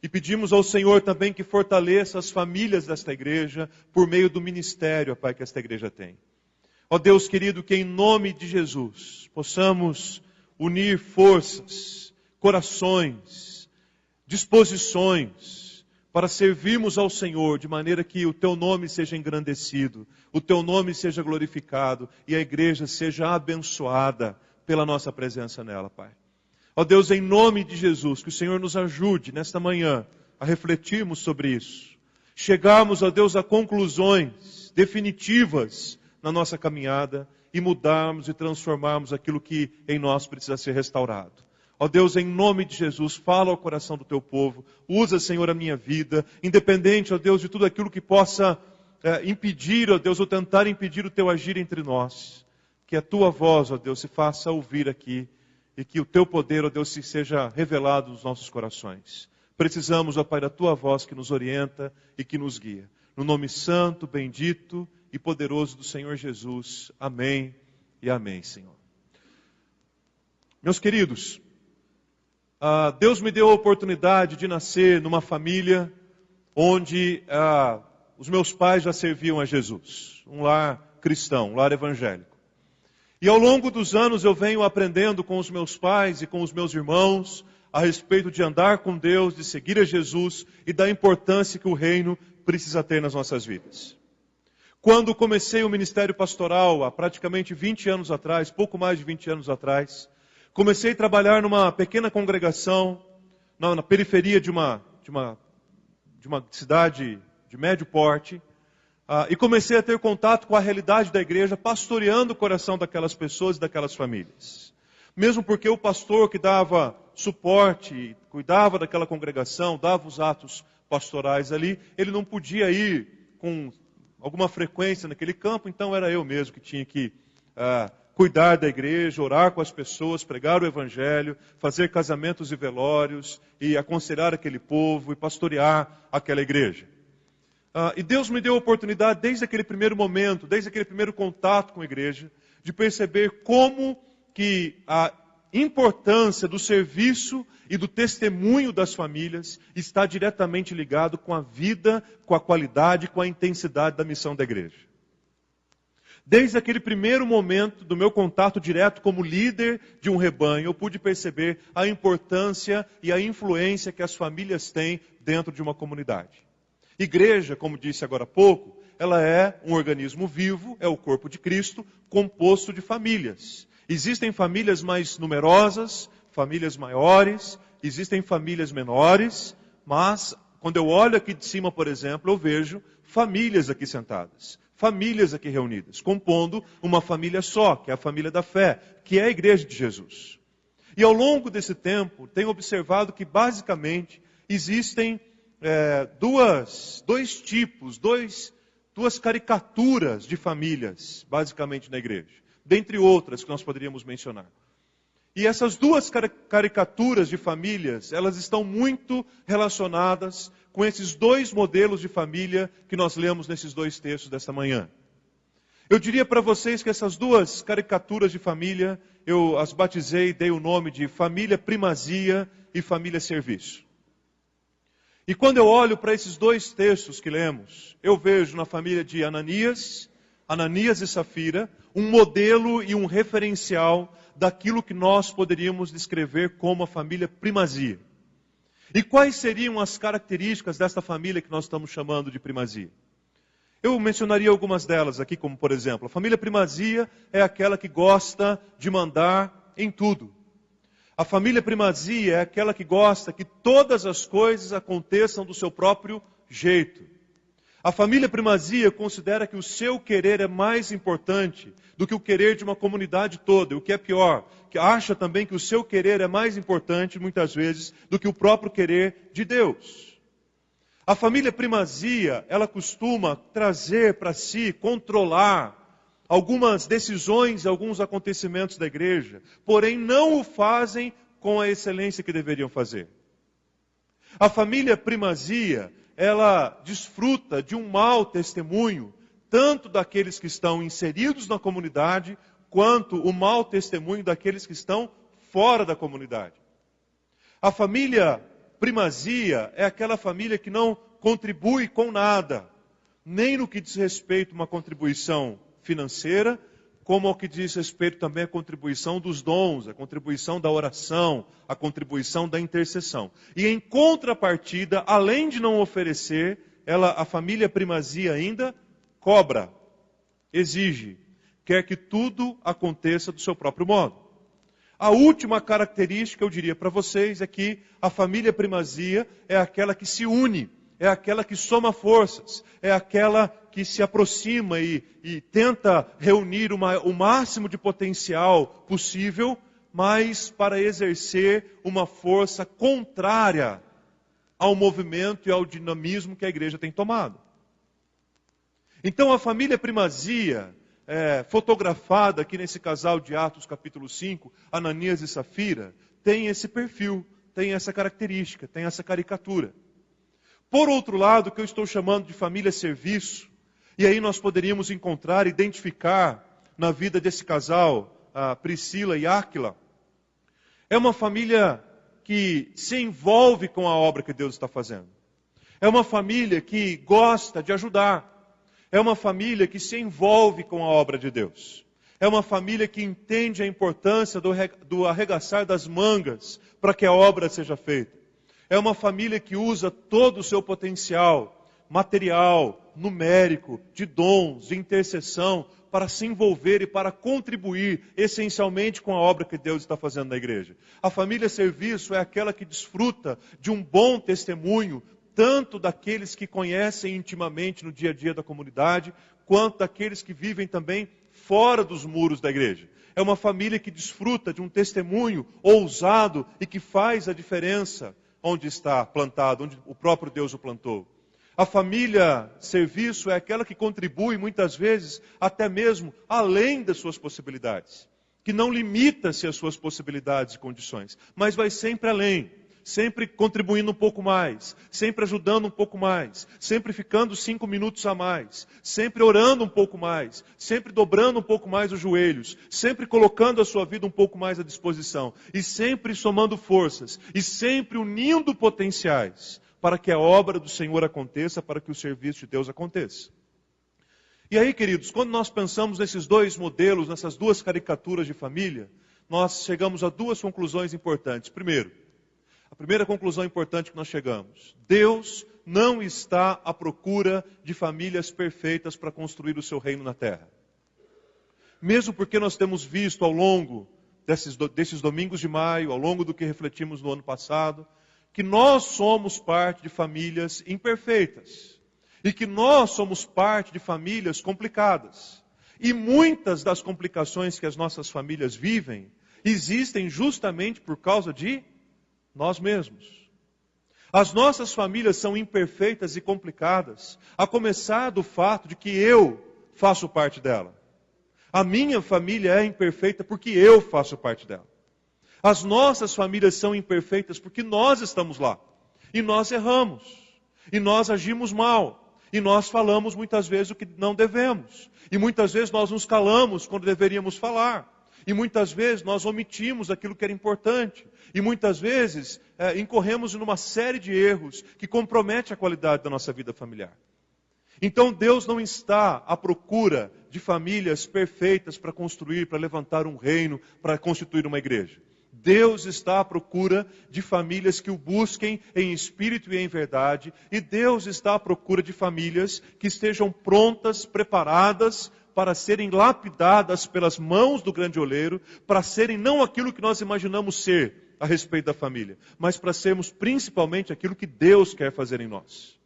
E pedimos ao Senhor também que fortaleça as famílias desta igreja, por meio do ministério, ó Pai, que esta igreja tem. Ó Deus querido, que em nome de Jesus possamos unir forças, corações, disposições, para servirmos ao Senhor, de maneira que o Teu nome seja engrandecido, o Teu nome seja glorificado e a igreja seja abençoada pela nossa presença nela, Pai. Ó Deus, em nome de Jesus, que o Senhor nos ajude nesta manhã a refletirmos sobre isso. Chegarmos, ó Deus, a conclusões definitivas na nossa caminhada e mudarmos e transformarmos aquilo que em nós precisa ser restaurado. Ó Deus, em nome de Jesus, fala ao coração do Teu povo. Usa, Senhor, a minha vida, independente, ó Deus, de tudo aquilo que possa impedir, ó Deus, ou tentar impedir o Teu agir entre nós. Que a Tua voz, ó Deus, se faça ouvir aqui e que o Teu poder, ó Deus, se seja revelado nos nossos corações. Precisamos, ó Pai, da Tua voz que nos orienta e que nos guia. No nome santo, bendito e poderoso do Senhor Jesus. Amém e amém, Senhor. Meus queridos, Deus me deu a oportunidade de nascer numa família onde os meus pais já serviam a Jesus. Um lar cristão, um lar evangélico. E ao longo dos anos eu venho aprendendo com os meus pais e com os meus irmãos a respeito de andar com Deus, de seguir a Jesus e da importância que o reino precisa ter nas nossas vidas. Quando comecei o ministério pastoral, há praticamente 20 anos atrás, pouco mais de 20 anos atrás, comecei a trabalhar numa pequena congregação, na periferia de uma cidade de médio porte, e comecei a ter contato com a realidade da igreja, pastoreando o coração daquelas pessoas e daquelas famílias. Mesmo porque o pastor que dava suporte, cuidava daquela congregação, dava os atos pastorais ali, ele não podia ir com alguma frequência naquele campo, então era eu mesmo que tinha que cuidar da igreja, orar com as pessoas, pregar o evangelho, fazer casamentos e velórios, e aconselhar aquele povo, e pastorear aquela igreja. E Deus me deu a oportunidade, desde aquele primeiro momento, desde aquele primeiro contato com a igreja, de perceber como que a importância do serviço e do testemunho das famílias está diretamente ligado com a vida, com a qualidade, com a intensidade da missão da igreja. Desde aquele primeiro momento do meu contato direto como líder de um rebanho, eu pude perceber a importância e a influência que as famílias têm dentro de uma comunidade. Igreja, como disse agora há pouco, ela é um organismo vivo, é o corpo de Cristo, composto de famílias. Existem famílias mais numerosas, famílias maiores, existem famílias menores, mas quando eu olho aqui de cima, por exemplo, eu vejo famílias aqui sentadas, famílias aqui reunidas, compondo uma família só, que é a família da fé, que é a igreja de Jesus. E ao longo desse tempo, tenho observado que basicamente existem duas caricaturas de famílias, basicamente na igreja, dentre outras que nós poderíamos mencionar. E essas duas caricaturas de famílias, elas estão muito relacionadas com esses dois modelos de família que nós lemos nesses dois textos desta manhã. Eu diria para vocês que essas duas caricaturas de família, eu as batizei e dei o nome de família primazia e família serviço. E quando eu olho para esses dois textos que lemos, eu vejo na família de Ananias e Safira, um modelo e um referencial daquilo que nós poderíamos descrever como a família primazia. E quais seriam as características desta família que nós estamos chamando de primazia? Eu mencionaria algumas delas aqui, como por exemplo, a família primazia é aquela que gosta de mandar em tudo. A família primazia é aquela que gosta que todas as coisas aconteçam do seu próprio jeito. A família primazia considera que o seu querer é mais importante do que o querer de uma comunidade toda. O que é pior, que acha também que o seu querer é mais importante, muitas vezes, do que o próprio querer de Deus. A família primazia, ela costuma trazer para si, controlar algumas decisões, alguns acontecimentos da igreja, porém não o fazem com a excelência que deveriam fazer. A família primazia, ela desfruta de um mau testemunho, tanto daqueles que estão inseridos na comunidade, quanto o mau testemunho daqueles que estão fora da comunidade. A família primazia é aquela família que não contribui com nada, nem no que diz respeito a uma contribuição financeira, como ao que diz respeito também à contribuição dos dons, a contribuição da oração, a contribuição da intercessão. E em contrapartida, além de não oferecer, a família primazia ainda cobra, exige, quer que tudo aconteça do seu próprio modo. A última característica, eu diria para vocês, é que a família primazia é aquela que se une, é aquela que soma forças, é aquela que se aproxima e tenta reunir o máximo de potencial possível, mas para exercer uma força contrária ao movimento e ao dinamismo que a igreja tem tomado. Então a família primazia, fotografada aqui nesse casal de Atos capítulo 5, Ananias e Safira, tem esse perfil, tem essa característica, tem essa caricatura. Por outro lado, o que eu estou chamando de família serviço, e aí nós poderíamos encontrar, identificar na vida desse casal, a Priscila e Áquila, é uma família que se envolve com a obra que Deus está fazendo. É uma família que gosta de ajudar. É uma família que se envolve com a obra de Deus. É uma família que entende a importância do arregaçar das mangas para que a obra seja feita. É uma família que usa todo o seu potencial material, numérico, de dons, de intercessão, para se envolver e para contribuir essencialmente com a obra que Deus está fazendo na igreja. A família serviço é aquela que desfruta de um bom testemunho, tanto daqueles que conhecem intimamente no dia a dia da comunidade, quanto daqueles que vivem também fora dos muros da igreja. É uma família que desfruta de um testemunho ousado e que faz a diferença onde está plantado, onde o próprio Deus o plantou. A família serviço é aquela que contribui muitas vezes até mesmo além das suas possibilidades, que não limita-se às suas possibilidades e condições, mas vai sempre além, sempre contribuindo um pouco mais, sempre ajudando um pouco mais, sempre ficando 5 minutos a mais, sempre orando um pouco mais, sempre dobrando um pouco mais os joelhos, sempre colocando a sua vida um pouco mais à disposição, e sempre somando forças, e sempre unindo potenciais, para que a obra do Senhor aconteça, para que o serviço de Deus aconteça. E aí, queridos, quando nós pensamos nesses dois modelos, nessas duas caricaturas de família, nós chegamos a duas conclusões importantes. Primeiro, a primeira conclusão importante que nós chegamos: Deus não está à procura de famílias perfeitas para construir o seu reino na terra. Mesmo porque nós temos visto ao longo desses domingos de maio, ao longo do que refletimos no ano passado, que nós somos parte de famílias imperfeitas. E que nós somos parte de famílias complicadas. E muitas das complicações que as nossas famílias vivem existem justamente por causa de nós mesmos. As nossas famílias são imperfeitas e complicadas, a começar do fato de que eu faço parte dela. A minha família é imperfeita porque eu faço parte dela. As nossas famílias são imperfeitas porque nós estamos lá. E nós erramos. E nós agimos mal. E nós falamos muitas vezes o que não devemos. E muitas vezes nós nos calamos quando deveríamos falar. E muitas vezes nós omitimos aquilo que era importante. E muitas vezes incorremos numa série de erros que compromete a qualidade da nossa vida familiar. Então Deus não está à procura de famílias perfeitas para construir, para levantar um reino, para constituir uma igreja. Deus está à procura de famílias que o busquem em espírito e em verdade. E Deus está à procura de famílias que estejam prontas, preparadas para serem lapidadas pelas mãos do grande oleiro, para serem não aquilo que nós imaginamos ser a respeito da família, mas para sermos principalmente aquilo que Deus quer fazer em nós.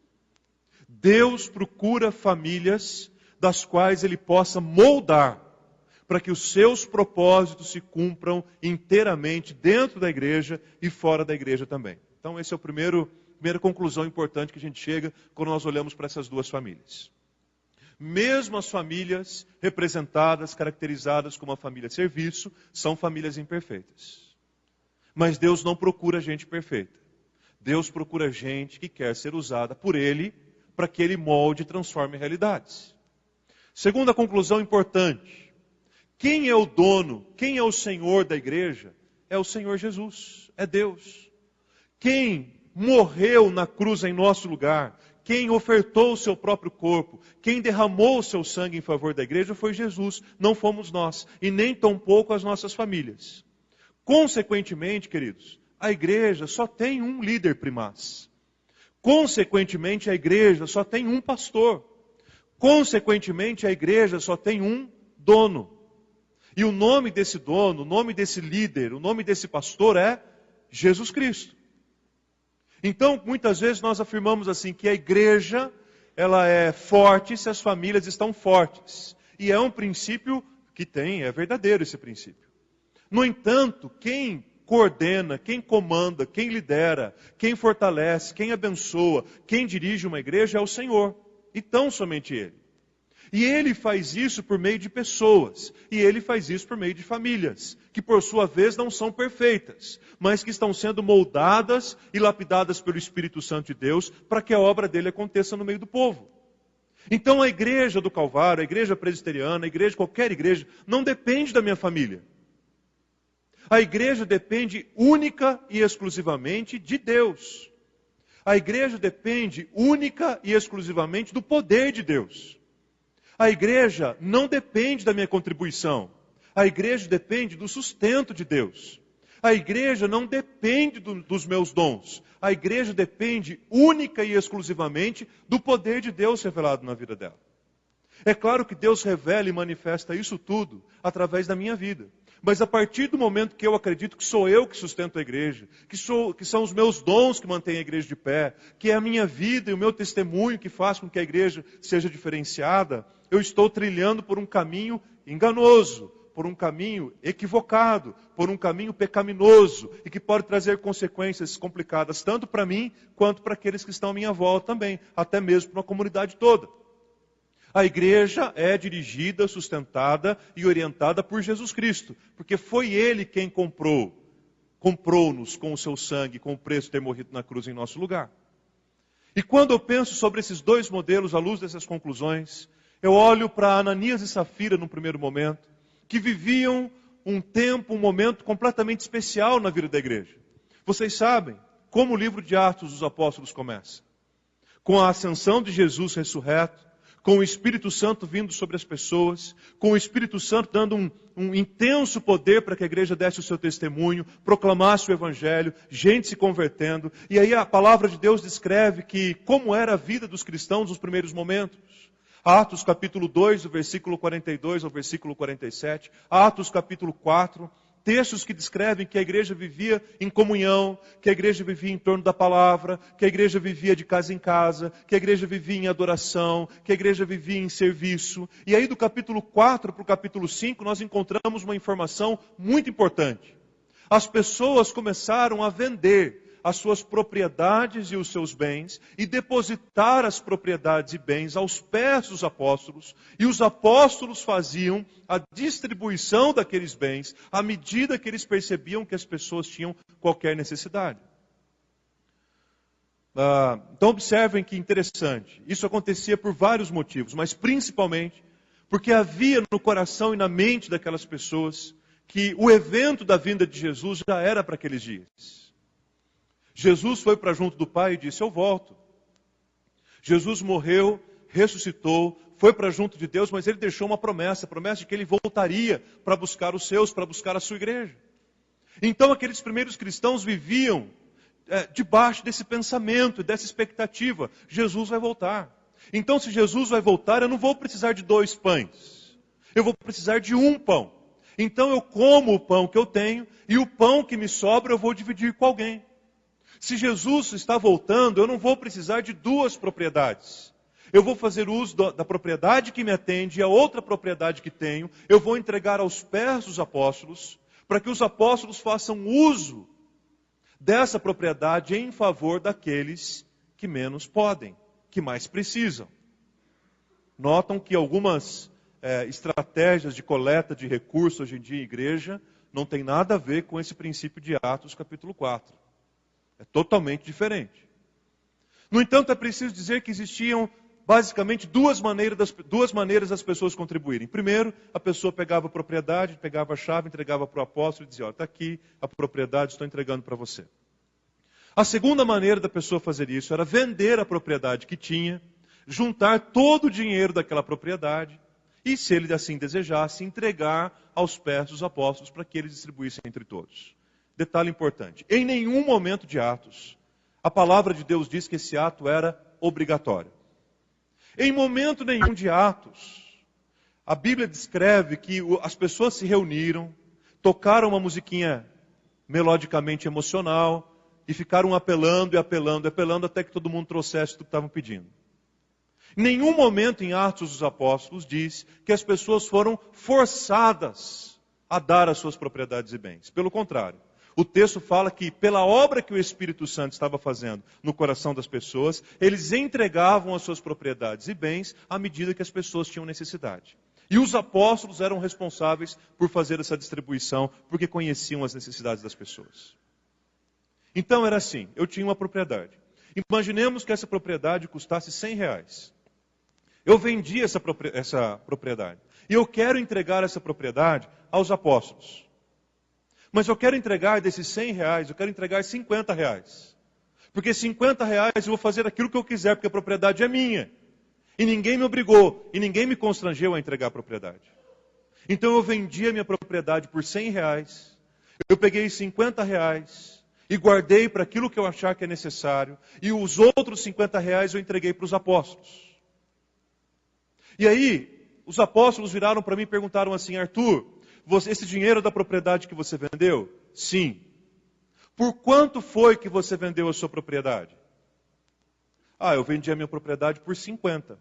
Deus procura famílias das quais Ele possa moldar, para que os seus propósitos se cumpram inteiramente dentro da igreja e fora da igreja também. Então esse é a primeira conclusão importante que a gente chega quando nós olhamos para essas duas famílias. Mesmo as famílias representadas, caracterizadas como a família serviço, são famílias imperfeitas. Mas Deus não procura gente perfeita. Deus procura gente que quer ser usada por Ele para que Ele molde e transforme realidades. Segunda conclusão importante. Quem é o dono, quem é o Senhor da igreja? É o Senhor Jesus, é Deus. Quem morreu na cruz em nosso lugar, quem ofertou o seu próprio corpo, quem derramou o seu sangue em favor da igreja foi Jesus, não fomos nós, e nem tampouco as nossas famílias. Consequentemente, queridos, a igreja só tem um líder primaz. Consequentemente, a igreja só tem um pastor. Consequentemente, a igreja só tem um dono. E o nome desse dono, o nome desse líder, o nome desse pastor é Jesus Cristo. Então, muitas vezes nós afirmamos assim que a igreja, ela é forte se as famílias estão fortes. E é um princípio que é verdadeiro esse princípio. No entanto, quem coordena, quem comanda, quem lidera, quem fortalece, quem abençoa, quem dirige uma igreja é o Senhor. E tão somente Ele. E Ele faz isso por meio de pessoas. E Ele faz isso por meio de famílias. Que por sua vez não são perfeitas. Mas que estão sendo moldadas e lapidadas pelo Espírito Santo de Deus. Para que a obra dele aconteça no meio do povo. Então a igreja do Calvário, a igreja presbiteriana, a igreja, qualquer igreja, não depende da minha família. A igreja depende única e exclusivamente de Deus. A igreja depende única e exclusivamente do poder de Deus. A igreja não depende da minha contribuição. A igreja depende do sustento de Deus. A igreja não depende dos meus dons. A igreja depende única e exclusivamente do poder de Deus revelado na vida dela. É claro que Deus revela e manifesta isso tudo através da minha vida. Mas a partir do momento que eu acredito que sou eu que sustento a igreja, que são os meus dons que mantêm a igreja de pé, que é a minha vida e o meu testemunho que faz com que a igreja seja diferenciada, eu estou trilhando por um caminho enganoso, por um caminho equivocado, por um caminho pecaminoso e que pode trazer consequências complicadas tanto para mim quanto para aqueles que estão à minha volta também, até mesmo para uma comunidade toda. A igreja é dirigida, sustentada e orientada por Jesus Cristo, porque foi Ele quem comprou-nos com o seu sangue, com o preço de ter morrido na cruz em nosso lugar. E quando eu penso sobre esses dois modelos, à luz dessas conclusões, eu olho para Ananias e Safira num primeiro momento, que viviam um momento completamente especial na vida da igreja. Vocês sabem como o livro de Atos dos Apóstolos começa. Com a ascensão de Jesus ressurreto, com o Espírito Santo vindo sobre as pessoas, com o Espírito Santo dando um intenso poder para que a igreja desse o seu testemunho, proclamasse o Evangelho, gente se convertendo. E aí a palavra de Deus descreve como era a vida dos cristãos nos primeiros momentos. Atos capítulo 2, do versículo 42 ao versículo 47. Atos capítulo 4. Textos que descrevem que a igreja vivia em comunhão, que a igreja vivia em torno da palavra, que a igreja vivia de casa em casa, que a igreja vivia em adoração, que a igreja vivia em serviço. E aí do capítulo 4 para o capítulo 5 nós encontramos uma informação muito importante. As pessoas começaram a vender as suas propriedades e os seus bens e depositar as propriedades e bens aos pés dos apóstolos, e os apóstolos faziam a distribuição daqueles bens à medida que eles percebiam que as pessoas tinham qualquer necessidade. Então observem que interessante, isso acontecia por vários motivos, mas principalmente porque havia no coração e na mente daquelas pessoas que o evento da vinda de Jesus já era para aqueles dias. Jesus foi para junto do Pai e disse, eu volto. Jesus morreu, ressuscitou, foi para junto de Deus, mas ele deixou uma promessa, a promessa de que ele voltaria para buscar os seus, para buscar a sua igreja. Então aqueles primeiros cristãos viviam debaixo desse pensamento, dessa expectativa, Jesus vai voltar. Então se Jesus vai voltar, eu não vou precisar de 2 pães, eu vou precisar de 1 pão. Então eu como o pão que eu tenho, e o pão que me sobra eu vou dividir com alguém. Se Jesus está voltando, eu não vou precisar de 2 propriedades. Eu vou fazer uso da propriedade que me atende e a outra propriedade que tenho, eu vou entregar aos pés dos apóstolos, para que os apóstolos façam uso dessa propriedade em favor daqueles que menos podem, que mais precisam. Notam que algumas estratégias de coleta de recursos hoje em dia em igreja não tem nada a ver com esse princípio de Atos capítulo 4. É totalmente diferente. No entanto, é preciso dizer que existiam basicamente duas maneiras das pessoas contribuírem. Primeiro, a pessoa pegava a propriedade, pegava a chave, entregava para o apóstolo e dizia, está aqui a propriedade, estou entregando para você. A segunda maneira da pessoa fazer isso era vender a propriedade que tinha, juntar todo o dinheiro daquela propriedade e, se ele assim desejasse, entregar aos pés dos apóstolos para que eles distribuíssem entre todos. Detalhe importante, em nenhum momento de Atos, a palavra de Deus diz que esse ato era obrigatório. Em momento nenhum de Atos, a Bíblia descreve que as pessoas se reuniram, tocaram uma musiquinha melodicamente emocional e ficaram apelando e apelando e apelando até que todo mundo trouxesse o que estavam pedindo. Em nenhum momento em Atos dos Apóstolos diz que as pessoas foram forçadas a dar as suas propriedades e bens. Pelo contrário. O texto fala que pela obra que o Espírito Santo estava fazendo no coração das pessoas, eles entregavam as suas propriedades e bens à medida que as pessoas tinham necessidade. E os apóstolos eram responsáveis por fazer essa distribuição, porque conheciam as necessidades das pessoas. Então era assim, eu tinha uma propriedade. Imaginemos que essa propriedade custasse R$100. Eu vendi essa propriedade. E eu quero entregar essa propriedade aos apóstolos. Mas eu quero entregar desses R$100, eu quero entregar R$50. Porque R$50 eu vou fazer aquilo que eu quiser, porque a propriedade é minha. E ninguém me obrigou, e ninguém me constrangeu a entregar a propriedade. Então eu vendi a minha propriedade por R$100, eu peguei R$50 e guardei para aquilo que eu achar que é necessário, e os outros R$50 eu entreguei para os apóstolos. E aí, os apóstolos viraram para mim e perguntaram assim, Arthur, esse dinheiro da propriedade que você vendeu? Sim. Por quanto foi que você vendeu a sua propriedade? Eu vendi a minha propriedade por 50.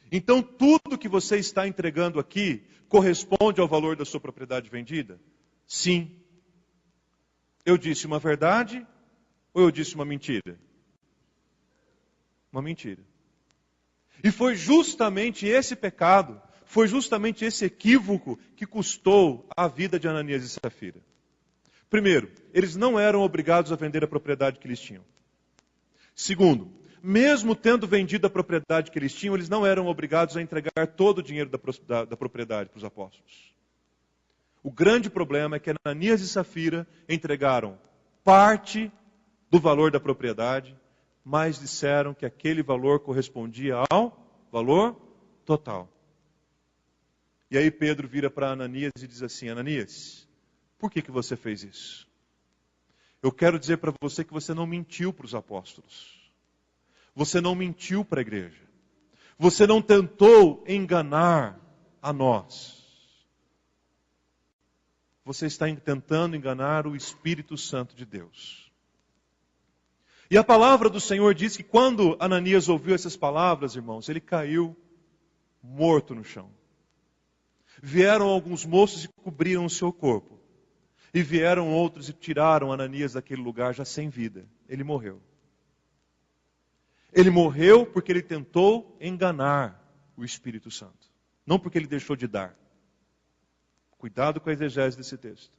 Então tudo que você está entregando aqui corresponde ao valor da sua propriedade vendida? Sim. Eu disse uma verdade ou eu disse uma mentira? Uma mentira. E foi justamente esse pecado, foi justamente esse equívoco que custou a vida de Ananias e Safira. Primeiro, eles não eram obrigados a vender a propriedade que eles tinham. Segundo, mesmo tendo vendido a propriedade que eles tinham, eles não eram obrigados a entregar todo o dinheiro da propriedade para os apóstolos. O grande problema é que Ananias e Safira entregaram parte do valor da propriedade, mas disseram que aquele valor correspondia ao valor total. E aí Pedro vira para Ananias e diz assim: Ananias, por que você fez isso? Eu quero dizer para você que você não mentiu para os apóstolos. Você não mentiu para a igreja. Você não tentou enganar a nós. Você está tentando enganar o Espírito Santo de Deus. E a palavra do Senhor diz que quando Ananias ouviu essas palavras, irmãos, ele caiu morto no chão. Vieram alguns moços e cobriram o seu corpo. E vieram outros e tiraram Ananias daquele lugar já sem vida. Ele morreu. Ele morreu porque ele tentou enganar o Espírito Santo. Não porque ele deixou de dar. Cuidado com a exegese desse texto.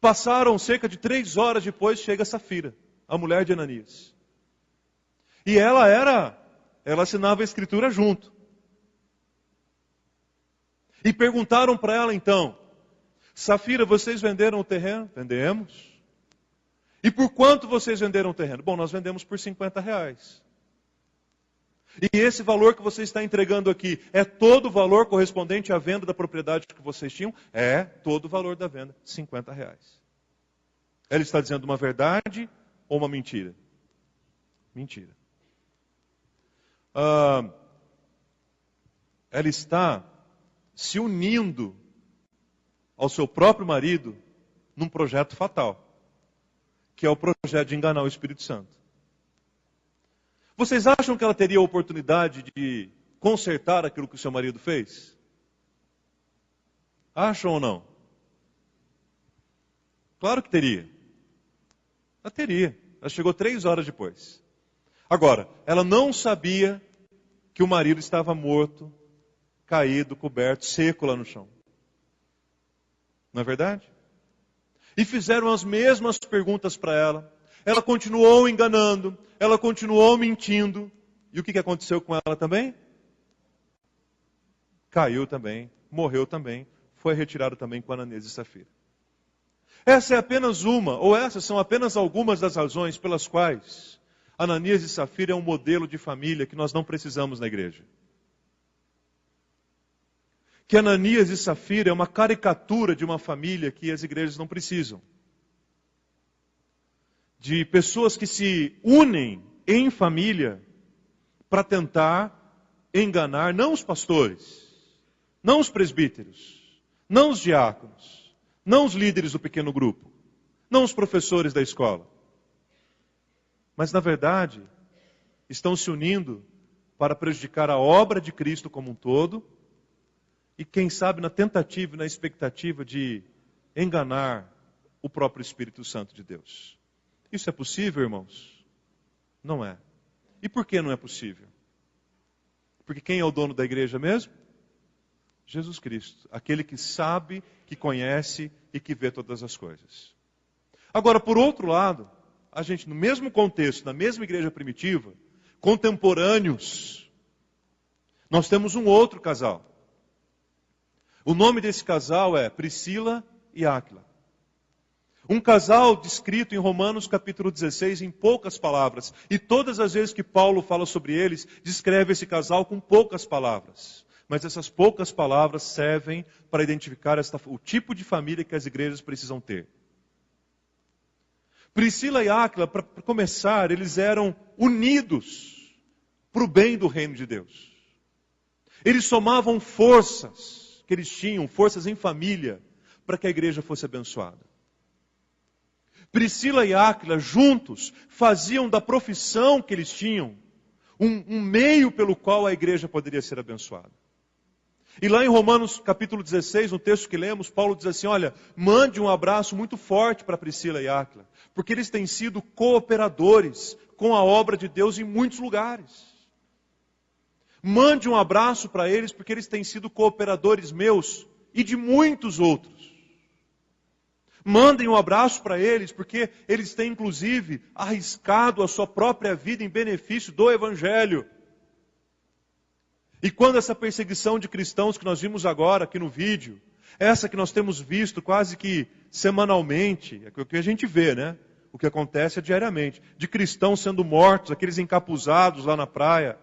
Passaram cerca de 3 horas depois, chega Safira, a mulher de Ananias. E ela assinava a escritura junto. E perguntaram para ela então: Safira, vocês venderam o terreno? Vendemos. E por quanto vocês venderam o terreno? Bom, nós vendemos por R$50. E esse valor que você está entregando aqui é todo o valor correspondente à venda da propriedade que vocês tinham? É todo o valor da venda, R$50. Ela está dizendo uma verdade ou uma mentira? Mentira. Ela está se unindo ao seu próprio marido num projeto fatal, que é o projeto de enganar o Espírito Santo. Vocês acham que ela teria a oportunidade de consertar aquilo que o seu marido fez? Acham ou não? Claro que teria. Ela teria. Ela chegou 3 horas depois. Agora, ela não sabia que o marido estava morto, caído, coberto, seco lá no chão. Não é verdade? E fizeram as mesmas perguntas para ela. Ela continuou enganando, ela continuou mentindo. E o que aconteceu com ela também? Caiu também, morreu também, foi retirado também com Ananias e Safira. Essa é apenas uma, ou essas são apenas algumas das razões pelas quais Ananias e Safira é um modelo de família que nós não precisamos na igreja. Que Ananias e Safira é uma caricatura de uma família que as igrejas não precisam. De pessoas que se unem em família para tentar enganar não os pastores, não os presbíteros, não os diáconos, não os líderes do pequeno grupo, não os professores da escola. Mas, na verdade, estão se unindo para prejudicar a obra de Cristo como um todo e, quem sabe, na tentativa e na expectativa de enganar o próprio Espírito Santo de Deus. Isso é possível, irmãos? Não é. E por que não é possível? Porque quem é o dono da igreja mesmo? Jesus Cristo. Aquele que sabe, que conhece e que vê todas as coisas. Agora, por outro lado, a gente, no mesmo contexto, na mesma igreja primitiva, contemporâneos, nós temos um outro casal. O nome desse casal é Priscila e Áquila. Um casal descrito em Romanos capítulo 16 em poucas palavras. E todas as vezes que Paulo fala sobre eles, descreve esse casal com poucas palavras. Mas essas poucas palavras servem para identificar o tipo de família que as igrejas precisam ter. Priscila e Áquila, para começar, eles eram unidos para o bem do reino de Deus. Eles somavam forças que eles tinham, forças em família, para que a igreja fosse abençoada. Priscila e Áquila, juntos, faziam da profissão que eles tinham um meio pelo qual a igreja poderia ser abençoada. E lá em Romanos capítulo 16, no texto que lemos, Paulo diz assim: olha, mande um abraço muito forte para Priscila e Áquila, porque eles têm sido cooperadores com a obra de Deus em muitos lugares. Mande um abraço para eles, porque eles têm sido cooperadores meus e de muitos outros. Mandem um abraço para eles, porque eles têm inclusive arriscado a sua própria vida em benefício do Evangelho. E quando essa perseguição de cristãos que nós vimos agora aqui no vídeo, essa que nós temos visto quase que semanalmente, é o que a gente vê, né? O que acontece diariamente, de cristãos sendo mortos, aqueles encapuzados lá na praia,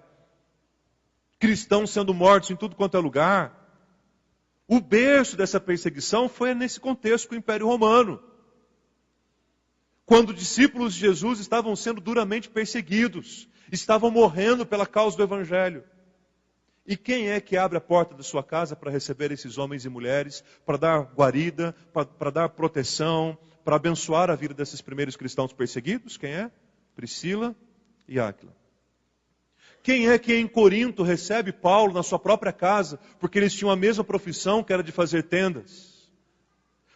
cristãos sendo mortos em tudo quanto é lugar. O berço dessa perseguição foi nesse contexto com o Império Romano. Quando discípulos de Jesus estavam sendo duramente perseguidos, estavam morrendo pela causa do Evangelho. E quem é que abre a porta da sua casa para receber esses homens e mulheres, para dar guarida, para dar proteção, para abençoar a vida desses primeiros cristãos perseguidos? Quem é? Priscila e Áquila. Quem é que em Corinto recebe Paulo na sua própria casa, porque eles tinham a mesma profissão, que era de fazer tendas?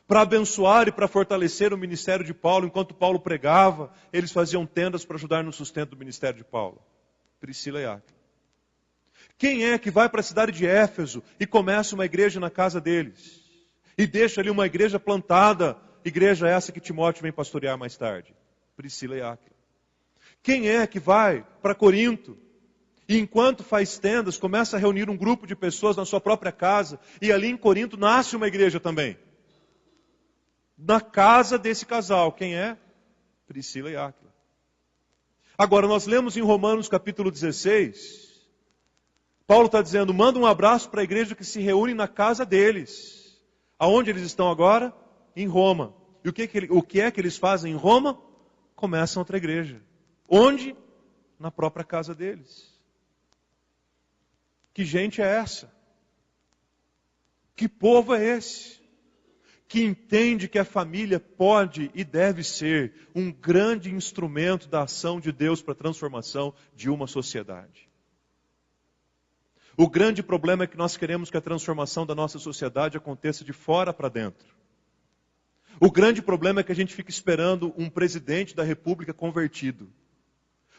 Para abençoar e para fortalecer o ministério de Paulo, enquanto Paulo pregava, eles faziam tendas para ajudar no sustento do ministério de Paulo. Priscila e Áquila. Quem é que vai para a cidade de Éfeso e começa uma igreja na casa deles? E deixa ali uma igreja plantada, igreja essa que Timóteo vem pastorear mais tarde? Priscila e Áquila. Quem é que vai para Corinto e enquanto faz tendas, começa a reunir um grupo de pessoas na sua própria casa, e ali em Corinto nasce uma igreja também? Na casa desse casal, quem é? Priscila e Áquila. Agora, nós lemos em Romanos capítulo 16... Paulo está dizendo, manda um abraço para a igreja que se reúne na casa deles. Aonde eles estão agora? Em Roma. E o que é que eles fazem em Roma? Começam outra igreja. Onde? Na própria casa deles. Que gente é essa? Que povo é esse? Que entende que a família pode e deve ser um grande instrumento da ação de Deus para a transformação de uma sociedade. O grande problema é que nós queremos que a transformação da nossa sociedade aconteça de fora para dentro. O grande problema é que a gente fica esperando um presidente da república convertido.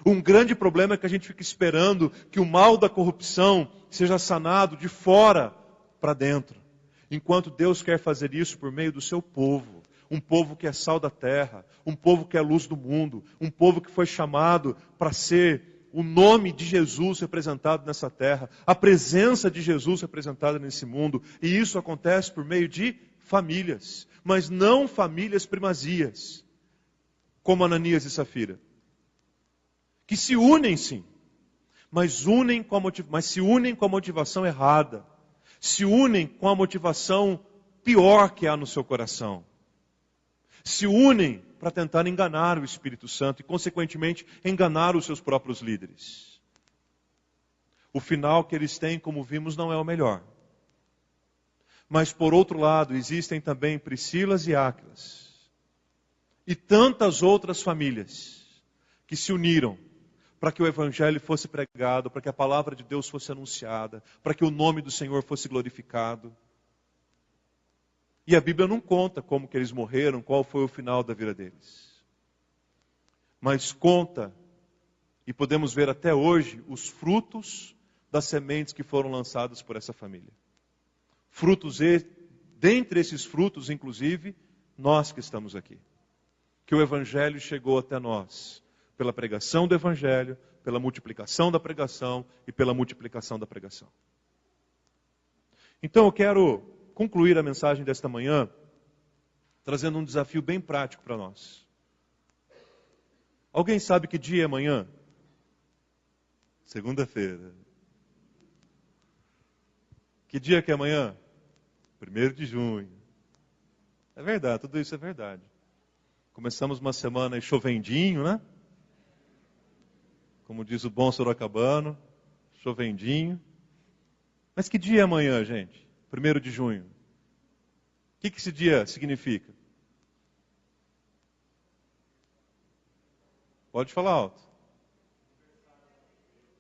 Um grande problema é que a gente fica esperando que o mal da corrupção seja sanado de fora para dentro. Enquanto Deus quer fazer isso por meio do seu povo. Um povo que é sal da terra, um povo que é luz do mundo, um povo que foi chamado para ser o nome de Jesus representado nessa terra, a presença de Jesus representada nesse mundo. E isso acontece por meio de famílias, mas não famílias primazias, como Ananias e Safira, que se unem sim, mas se unem com a motivação errada, se unem com a motivação pior que há no seu coração, se unem para tentar enganar o Espírito Santo e, consequentemente, enganar os seus próprios líderes. O final que eles têm, como vimos, não é o melhor. Mas, por outro lado, existem também Priscilas e Áquilas e tantas outras famílias que se uniram para que o Evangelho fosse pregado, para que a palavra de Deus fosse anunciada, para que o nome do Senhor fosse glorificado. E a Bíblia não conta como que eles morreram, qual foi o final da vida deles. Mas conta, e podemos ver até hoje, os frutos das sementes que foram lançadas por essa família. Frutos, dentre esses frutos, inclusive, nós que estamos aqui. Que o Evangelho chegou até nós, pela pregação do Evangelho, pela multiplicação da pregação e pela multiplicação da pregação. Então eu quero concluir a mensagem desta manhã trazendo um desafio bem prático para nós. Alguém sabe que dia é amanhã? Segunda-feira. Que dia que é amanhã? 1º de junho. É verdade, tudo isso é verdade. Começamos uma semana chovendinho, né? Como diz o bom sorocabano, chovendinho. Mas que dia é amanhã, gente? 1º de junho. O que esse dia significa? Pode falar alto.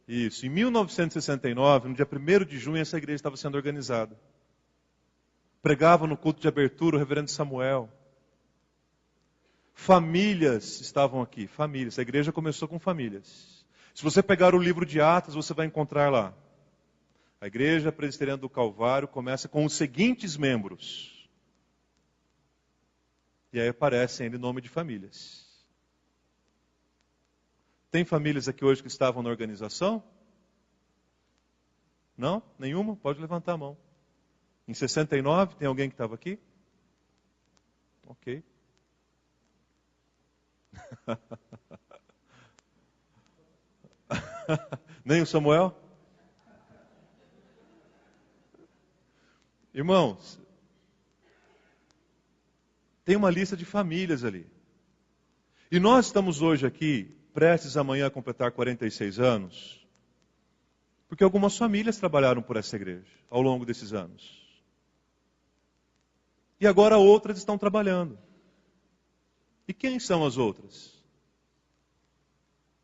Isso. Em 1969, no dia 1º de junho, essa igreja estava sendo organizada. Pregava no culto de abertura o reverendo Samuel. Famílias estavam aqui. Famílias. A igreja começou com famílias. Se você pegar o livro de Atos, você vai encontrar lá. A Igreja Presbiteriana do Calvário começa com os seguintes membros. E aí aparecem em nome de famílias. Tem famílias aqui hoje que estavam na organização? Não? Nenhuma? Pode levantar a mão. Em 69, tem alguém que estava aqui? Ok. Nem o Samuel? Irmãos, tem uma lista de famílias ali. E nós estamos hoje aqui, prestes amanhã a completar 46 anos, porque algumas famílias trabalharam por essa igreja ao longo desses anos. E agora outras estão trabalhando. E quem são as outras?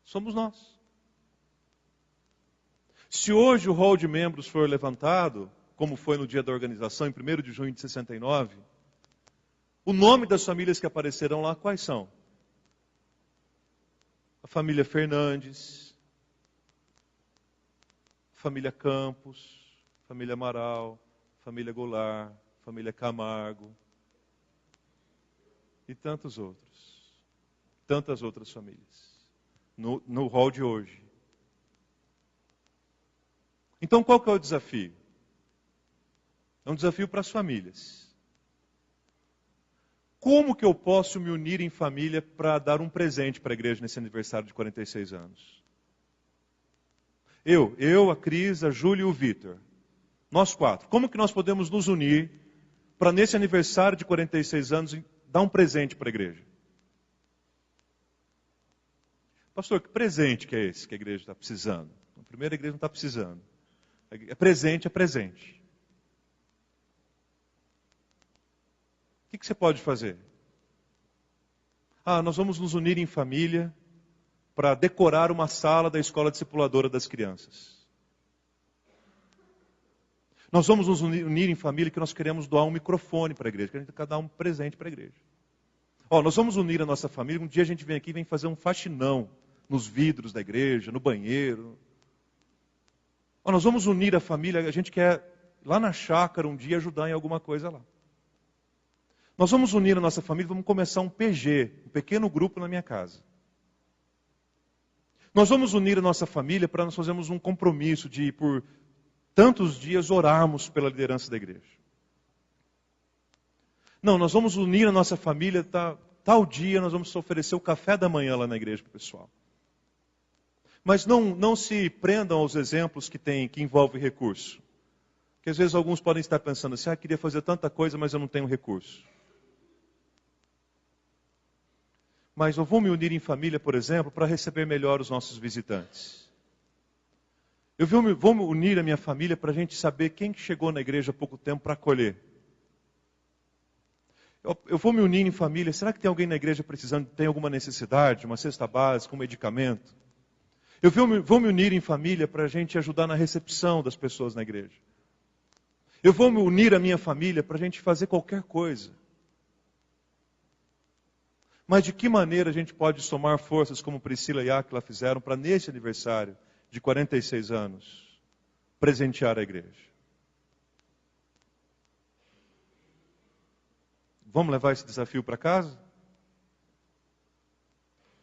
Somos nós. Se hoje o rol de membros for levantado, como foi no dia da organização, em 1º de junho de 69, o nome das famílias que aparecerão lá, quais são? A família Fernandes, a família Campos, a família Amaral, a família Goulart, a família Camargo e tantos outros. Tantas outras famílias no rol de hoje. Então qual que é o desafio? É um desafio para as famílias. Como que eu posso me unir em família para dar um presente para a igreja nesse aniversário de 46 anos? Eu, a Cris, a Júlia e o Vitor. Nós 4. Como que nós podemos nos unir para nesse aniversário de 46 anos dar um presente para a igreja? Pastor, que presente que é esse que a igreja está precisando? A primeira igreja não está precisando. É presente, é presente. O que você pode fazer? Nós vamos nos unir em família para decorar uma sala da escola discipuladora das crianças. Nós vamos nos unir em família que nós queremos doar um microfone para a igreja, que a gente quer dar um presente para a igreja. Nós vamos unir a nossa família, um dia a gente vem aqui e vem fazer um faxinão nos vidros da igreja, no banheiro. Nós vamos unir a família, a gente quer lá na chácara um dia ajudar em alguma coisa lá. Nós vamos unir a nossa família, vamos começar um PG, um pequeno grupo na minha casa. Nós vamos unir a nossa família para nós fazermos um compromisso de, por tantos dias, orarmos pela liderança da igreja. Não, nós vamos unir a nossa família, tal dia nós vamos oferecer o café da manhã lá na igreja para o pessoal. Mas não se prendam aos exemplos que envolvem recurso. Porque às vezes alguns podem estar pensando assim, queria fazer tanta coisa, mas eu não tenho recurso. Mas eu vou me unir em família, por exemplo, para receber melhor os nossos visitantes. Eu vou me unir a minha família para a gente saber quem que chegou na igreja há pouco tempo para acolher. Eu vou me unir em família, será que tem alguém na igreja precisando, tem alguma necessidade, uma cesta básica, um medicamento? Eu vou me unir em família para a gente ajudar na recepção das pessoas na igreja. Eu vou me unir à minha família para a gente fazer qualquer coisa. Mas de que maneira a gente pode somar forças como Priscila e Áquila fizeram para nesse aniversário de 46 anos presentear a igreja? Vamos levar esse desafio para casa?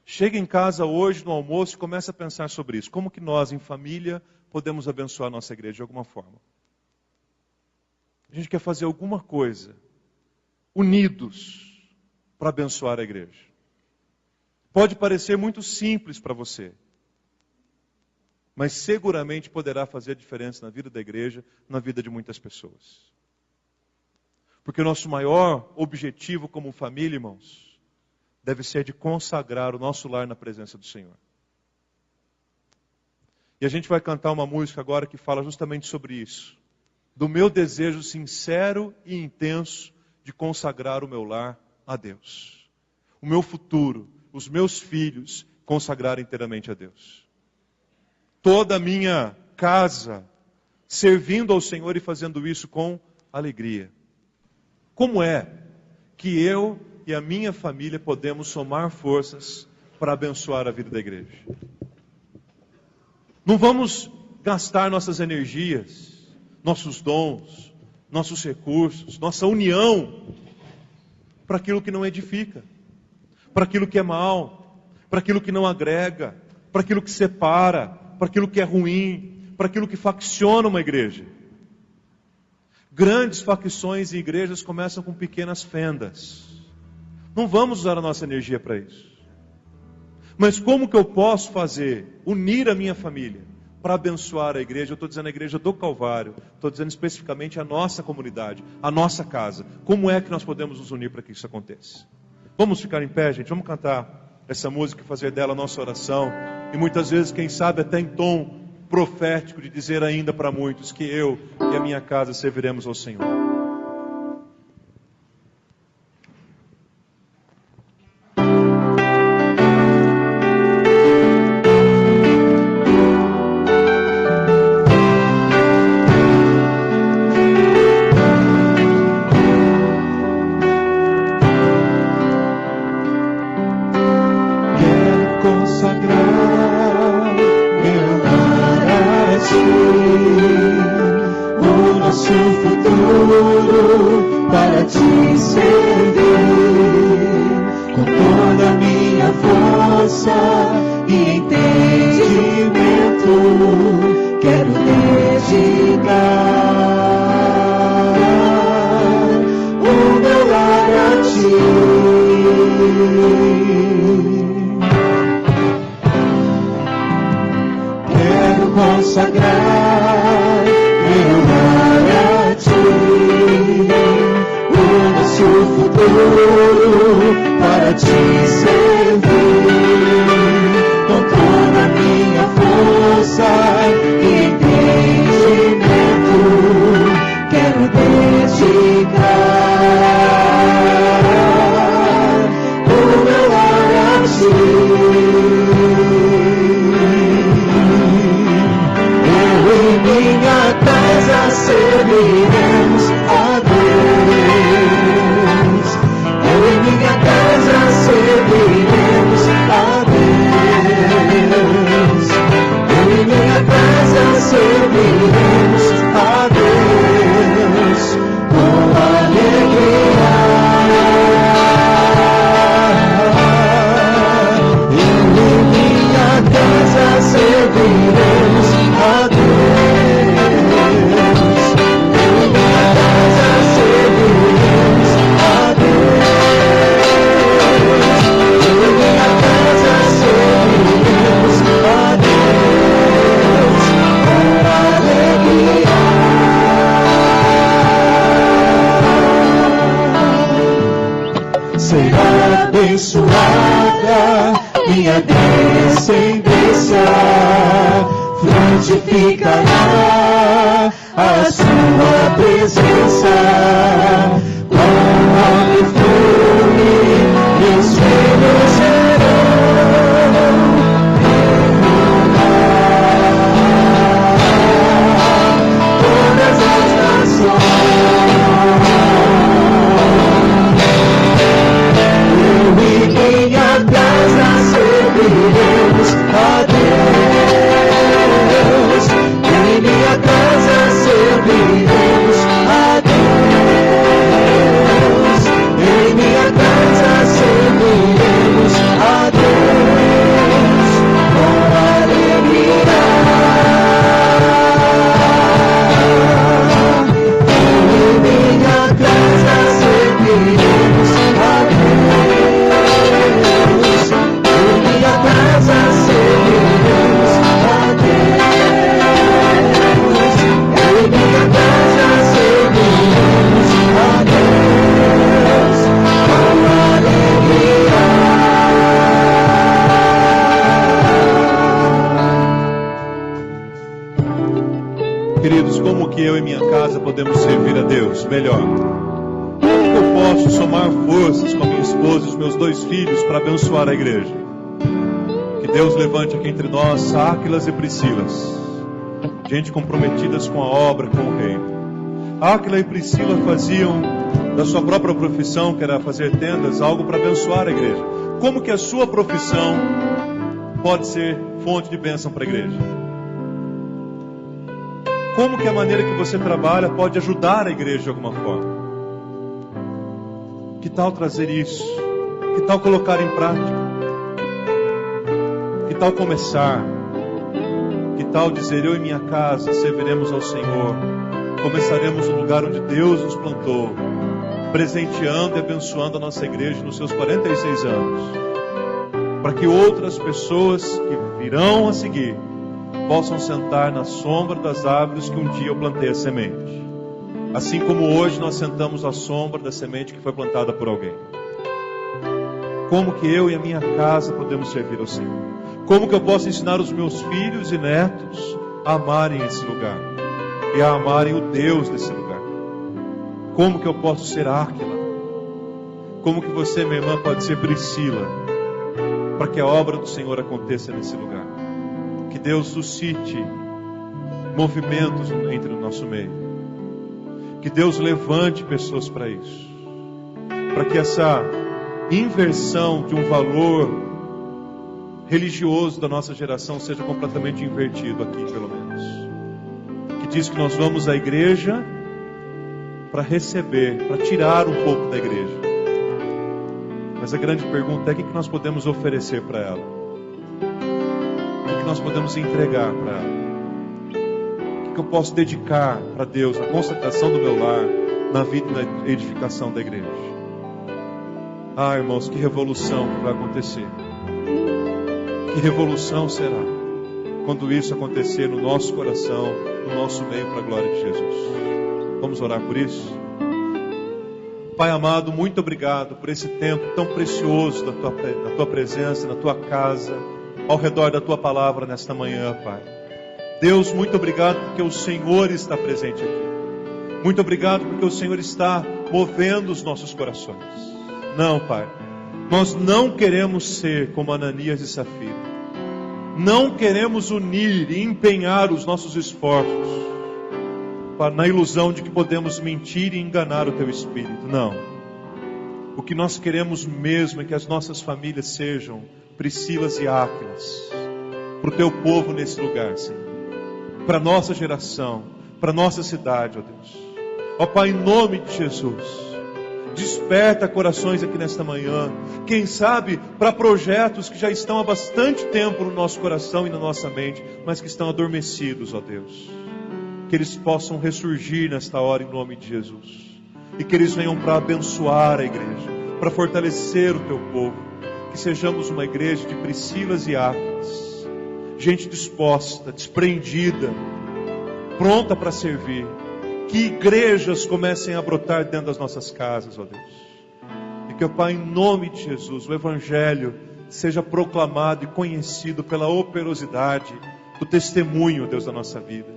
Chega em casa hoje no almoço e começa a pensar sobre isso. Como que nós, em família, podemos abençoar a nossa igreja de alguma forma? A gente quer fazer alguma coisa, unidos, para abençoar a igreja. Pode parecer muito simples para você, mas seguramente poderá fazer a diferença na vida da igreja, na vida de muitas pessoas. Porque o nosso maior objetivo como família, irmãos, deve ser de consagrar o nosso lar na presença do Senhor. E a gente vai cantar uma música agora que fala justamente sobre isso. Do meu desejo sincero e intenso de consagrar o meu lar a Deus. O meu futuro, os meus filhos, consagrar inteiramente a Deus. Toda a minha casa, servindo ao Senhor e fazendo isso com alegria. Como é que eu e a minha família podemos somar forças para abençoar a vida da igreja? Não vamos gastar nossas energias, nossos dons, nossos recursos, nossa união para aquilo que não edifica, para aquilo que é mal, para aquilo que não agrega, para aquilo que separa, para aquilo que é ruim, para aquilo que facciona uma igreja. Grandes facções em igrejas começam com pequenas fendas. Não vamos usar a nossa energia para isso. Mas como que eu posso fazer, unir a minha família, para abençoar a igreja. Eu estou dizendo a igreja do Calvário, estou dizendo especificamente a nossa comunidade, a nossa casa. Como é que nós podemos nos unir para que isso aconteça? Vamos ficar em pé, gente, vamos cantar essa música e fazer dela a nossa oração. E muitas vezes, quem sabe, até em tom profético, de dizer ainda para muitos que eu e a minha casa serviremos ao Senhor. Queridos, como que eu e minha casa podemos servir a Deus melhor? Como que eu posso somar forças com a minha esposa e os meus 2 filhos para abençoar a igreja? Que Deus levante aqui entre nós Áquilas e Priscilas, gente comprometidas com a obra, com o reino. Áquila e Priscila faziam da sua própria profissão, que era fazer tendas, algo para abençoar a igreja. Como que a sua profissão pode ser fonte de bênção para a igreja? Como que a maneira que você trabalha pode ajudar a igreja de alguma forma? Que tal trazer isso? Que tal colocar em prática? Que tal começar? Que tal dizer, eu e minha casa serviremos ao Senhor? Começaremos no lugar onde Deus nos plantou, presenteando e abençoando a nossa igreja nos seus 46 anos, para que outras pessoas que virão a seguir possam sentar na sombra das árvores que um dia eu plantei a semente. Assim como hoje nós sentamos à sombra da semente que foi plantada por alguém. Como que eu e a minha casa podemos servir ao Senhor? Como que eu posso ensinar os meus filhos e netos a amarem esse lugar? E a amarem o Deus desse lugar? Como que eu posso ser Áquila? Como que você, minha irmã, pode ser Priscila? Para que a obra do Senhor aconteça nesse lugar. Que Deus suscite movimentos entre o nosso meio. Que Deus levante pessoas para isso. Para que essa inversão de um valor religioso da nossa geração seja completamente invertido aqui, pelo menos. Que diz que nós vamos à igreja para receber, para tirar um pouco da igreja. Mas a grande pergunta é: o que nós podemos oferecer para ela? O que nós podemos entregar para ela? O que eu posso dedicar para Deus na consagração do meu lar, na vida e na edificação da igreja? Ah, irmãos, que revolução que vai acontecer. Que revolução será quando isso acontecer no nosso coração, no nosso meio, para a glória de Jesus. Vamos orar por isso? Pai amado, muito obrigado por esse tempo tão precioso da tua presença, na tua casa, ao redor da tua palavra nesta manhã, Pai. Deus, muito obrigado porque o Senhor está presente aqui. Muito obrigado porque o Senhor está movendo os nossos corações. Não, Pai, nós não queremos ser como Ananias e Safira. Não queremos unir e empenhar os nossos esforços na ilusão de que podemos mentir e enganar o Teu Espírito. Não. O que nós queremos mesmo é que as nossas famílias sejam Priscilas e Áquilas para o Teu povo nesse lugar, Senhor. Para a nossa geração, para a nossa cidade, ó Deus. Ó Pai, em nome de Jesus, desperta corações aqui nesta manhã. Quem sabe para projetos que já estão há bastante tempo no nosso coração e na nossa mente, mas que estão adormecidos, ó Deus. Que eles possam ressurgir nesta hora em nome de Jesus. E que eles venham para abençoar a igreja, para fortalecer o Teu povo. Que sejamos uma igreja de Priscilas e Áquilas. Gente disposta, desprendida, pronta para servir. Que igrejas comecem a brotar dentro das nossas casas, ó Deus. E que, ó Pai, em nome de Jesus, o Evangelho seja proclamado e conhecido pela operosidade do testemunho, Deus, da nossa vida,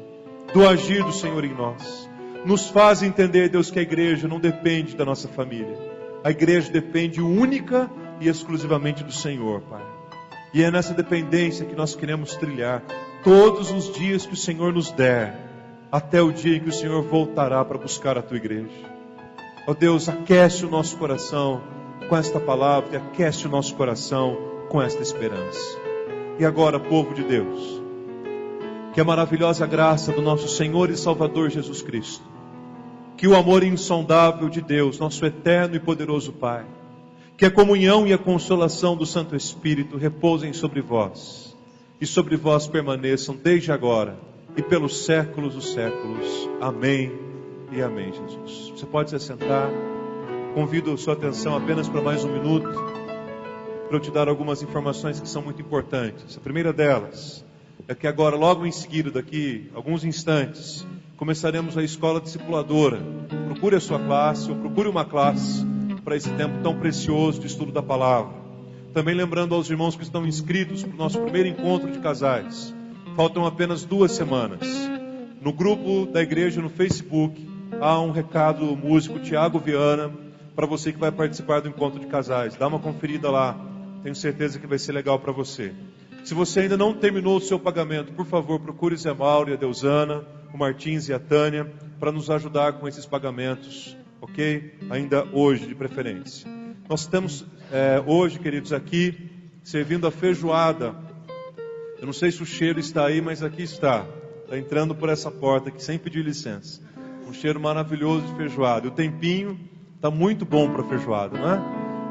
do agir do Senhor em nós. Nos faz entender, Deus, que a igreja não depende da nossa família. A igreja depende única e exclusivamente do Senhor, Pai. E é nessa dependência que nós queremos trilhar todos os dias que o Senhor nos der, até o dia em que o Senhor voltará para buscar a Tua igreja. Ó Deus, aquece o nosso coração com esta palavra e aquece o nosso coração com esta esperança. E agora, povo de Deus, que a maravilhosa graça do nosso Senhor e Salvador Jesus Cristo, que o amor insondável de Deus, nosso eterno e poderoso Pai, que a comunhão e a consolação do Santo Espírito repousem sobre vós, e sobre vós permaneçam desde agora e pelos séculos dos séculos. Amém e amém, Jesus. Você pode se assentar. Convido a sua atenção apenas para mais um minuto, para eu te dar algumas informações que são muito importantes. A primeira delas é que agora, logo em seguida, daqui alguns instantes, começaremos a escola discipuladora. Procure a sua classe, ou procure uma classe para esse tempo tão precioso de estudo da palavra. Também lembrando aos irmãos que estão inscritos para o nosso primeiro encontro de casais. Faltam apenas 2 semanas. No grupo da igreja no Facebook, há um recado do músico Tiago Viana, para você que vai participar do encontro de casais. Dá uma conferida lá, tenho certeza que vai ser legal para você. Se você ainda não terminou o seu pagamento, por favor, procure o Zé Mauro e a Deusana, o Martins e a Tânia, para nos ajudar com esses pagamentos, ok? Ainda hoje, de preferência. Nós estamos hoje, queridos, aqui, servindo a feijoada. Eu não sei se o cheiro está aí, mas aqui está. Está entrando por essa porta aqui, sem pedir licença. Um cheiro maravilhoso de feijoada. E o tempinho está muito bom para feijoada, não é?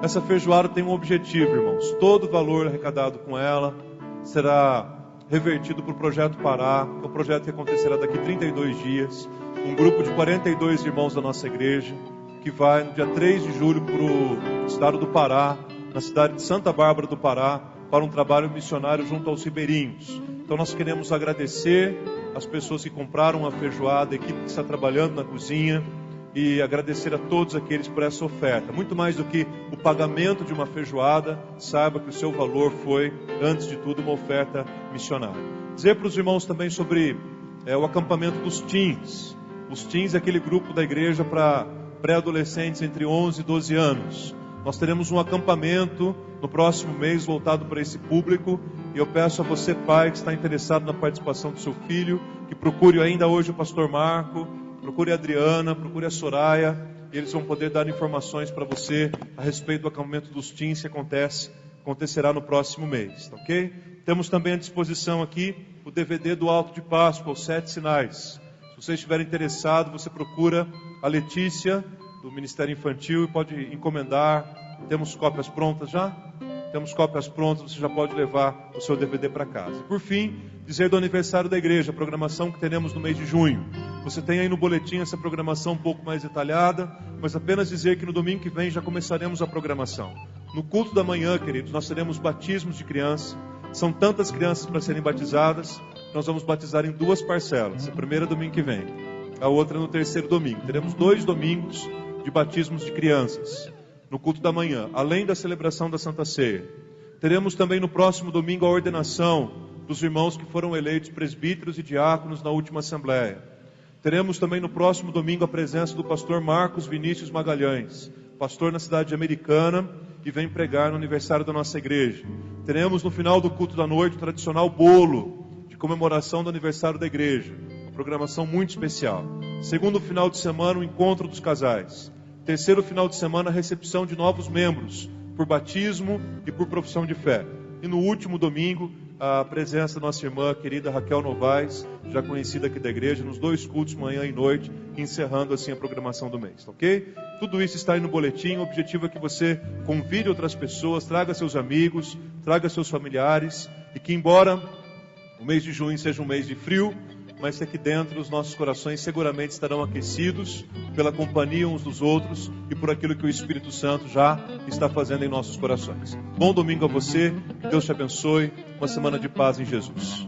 Essa feijoada tem um objetivo, irmãos. Todo o valor arrecadado com ela será revertido para o Projeto Pará, que é o projeto que acontecerá daqui 32 dias. Um grupo de 42 irmãos da nossa igreja, que vai no dia 3 de julho para o estado do Pará, na cidade de Santa Bárbara do Pará, para um trabalho missionário junto aos ribeirinhos. Então nós queremos agradecer as pessoas que compraram a feijoada, a equipe que está trabalhando na cozinha, e agradecer a todos aqueles por essa oferta. Muito mais do que o pagamento de uma feijoada, saiba que o seu valor foi, antes de tudo, uma oferta missionária. Dizer para os irmãos também sobre o acampamento dos teens. Os teens é aquele grupo da igreja para pré-adolescentes entre 11 e 12 anos. Nós teremos um acampamento no próximo mês voltado para esse público, e eu peço a você, pai, que está interessado na participação do seu filho, que procure ainda hoje o pastor Marco, procure a Adriana, procure a Soraya, e eles vão poder dar informações para você a respeito do acampamento dos teens que acontecerá no próximo mês, tá ok? Temos também à disposição aqui o DVD do Alto de Páscoa, os 7 Sinais. Se você estiver interessado, você procura a Letícia, do Ministério Infantil, e pode encomendar. Temos cópias prontas já? Temos cópias prontas, você já pode levar o seu DVD para casa. Por fim, dizer do aniversário da igreja, a programação que teremos no mês de junho. Você tem aí no boletim essa programação um pouco mais detalhada, mas apenas dizer que no domingo que vem já começaremos a programação. No culto da manhã, queridos, nós teremos batismos de criança. São tantas crianças para serem batizadas, nós vamos batizar em 2 parcelas. A primeira domingo que vem, a outra no terceiro domingo. Teremos 2 domingos de batismos de crianças no culto da manhã, além da celebração da Santa Ceia. Teremos também no próximo domingo a ordenação dos irmãos que foram eleitos presbíteros e diáconos na última assembleia. Teremos também no próximo domingo a presença do pastor Marcos Vinícius Magalhães, pastor na cidade Americana, e vem pregar no aniversário da nossa igreja. Teremos no final do culto da noite o tradicional bolo de comemoração do aniversário da igreja, uma programação muito especial. Segundo final de semana, o encontro dos casais. Terceiro final de semana, a recepção de novos membros, por batismo e por profissão de fé. E no último domingo, a presença da nossa irmã querida Raquel Novaes, já conhecida aqui da igreja, nos 2 cultos, manhã e noite, encerrando assim a programação do mês, ok? Tudo isso está aí no boletim. O objetivo é que você convide outras pessoas, traga seus amigos, traga seus familiares, e que embora o mês de junho seja um mês de frio, mas que aqui dentro os nossos corações seguramente estarão aquecidos pela companhia uns dos outros e por aquilo que o Espírito Santo já está fazendo em nossos corações. Bom domingo a você, que Deus te abençoe, uma semana de paz em Jesus.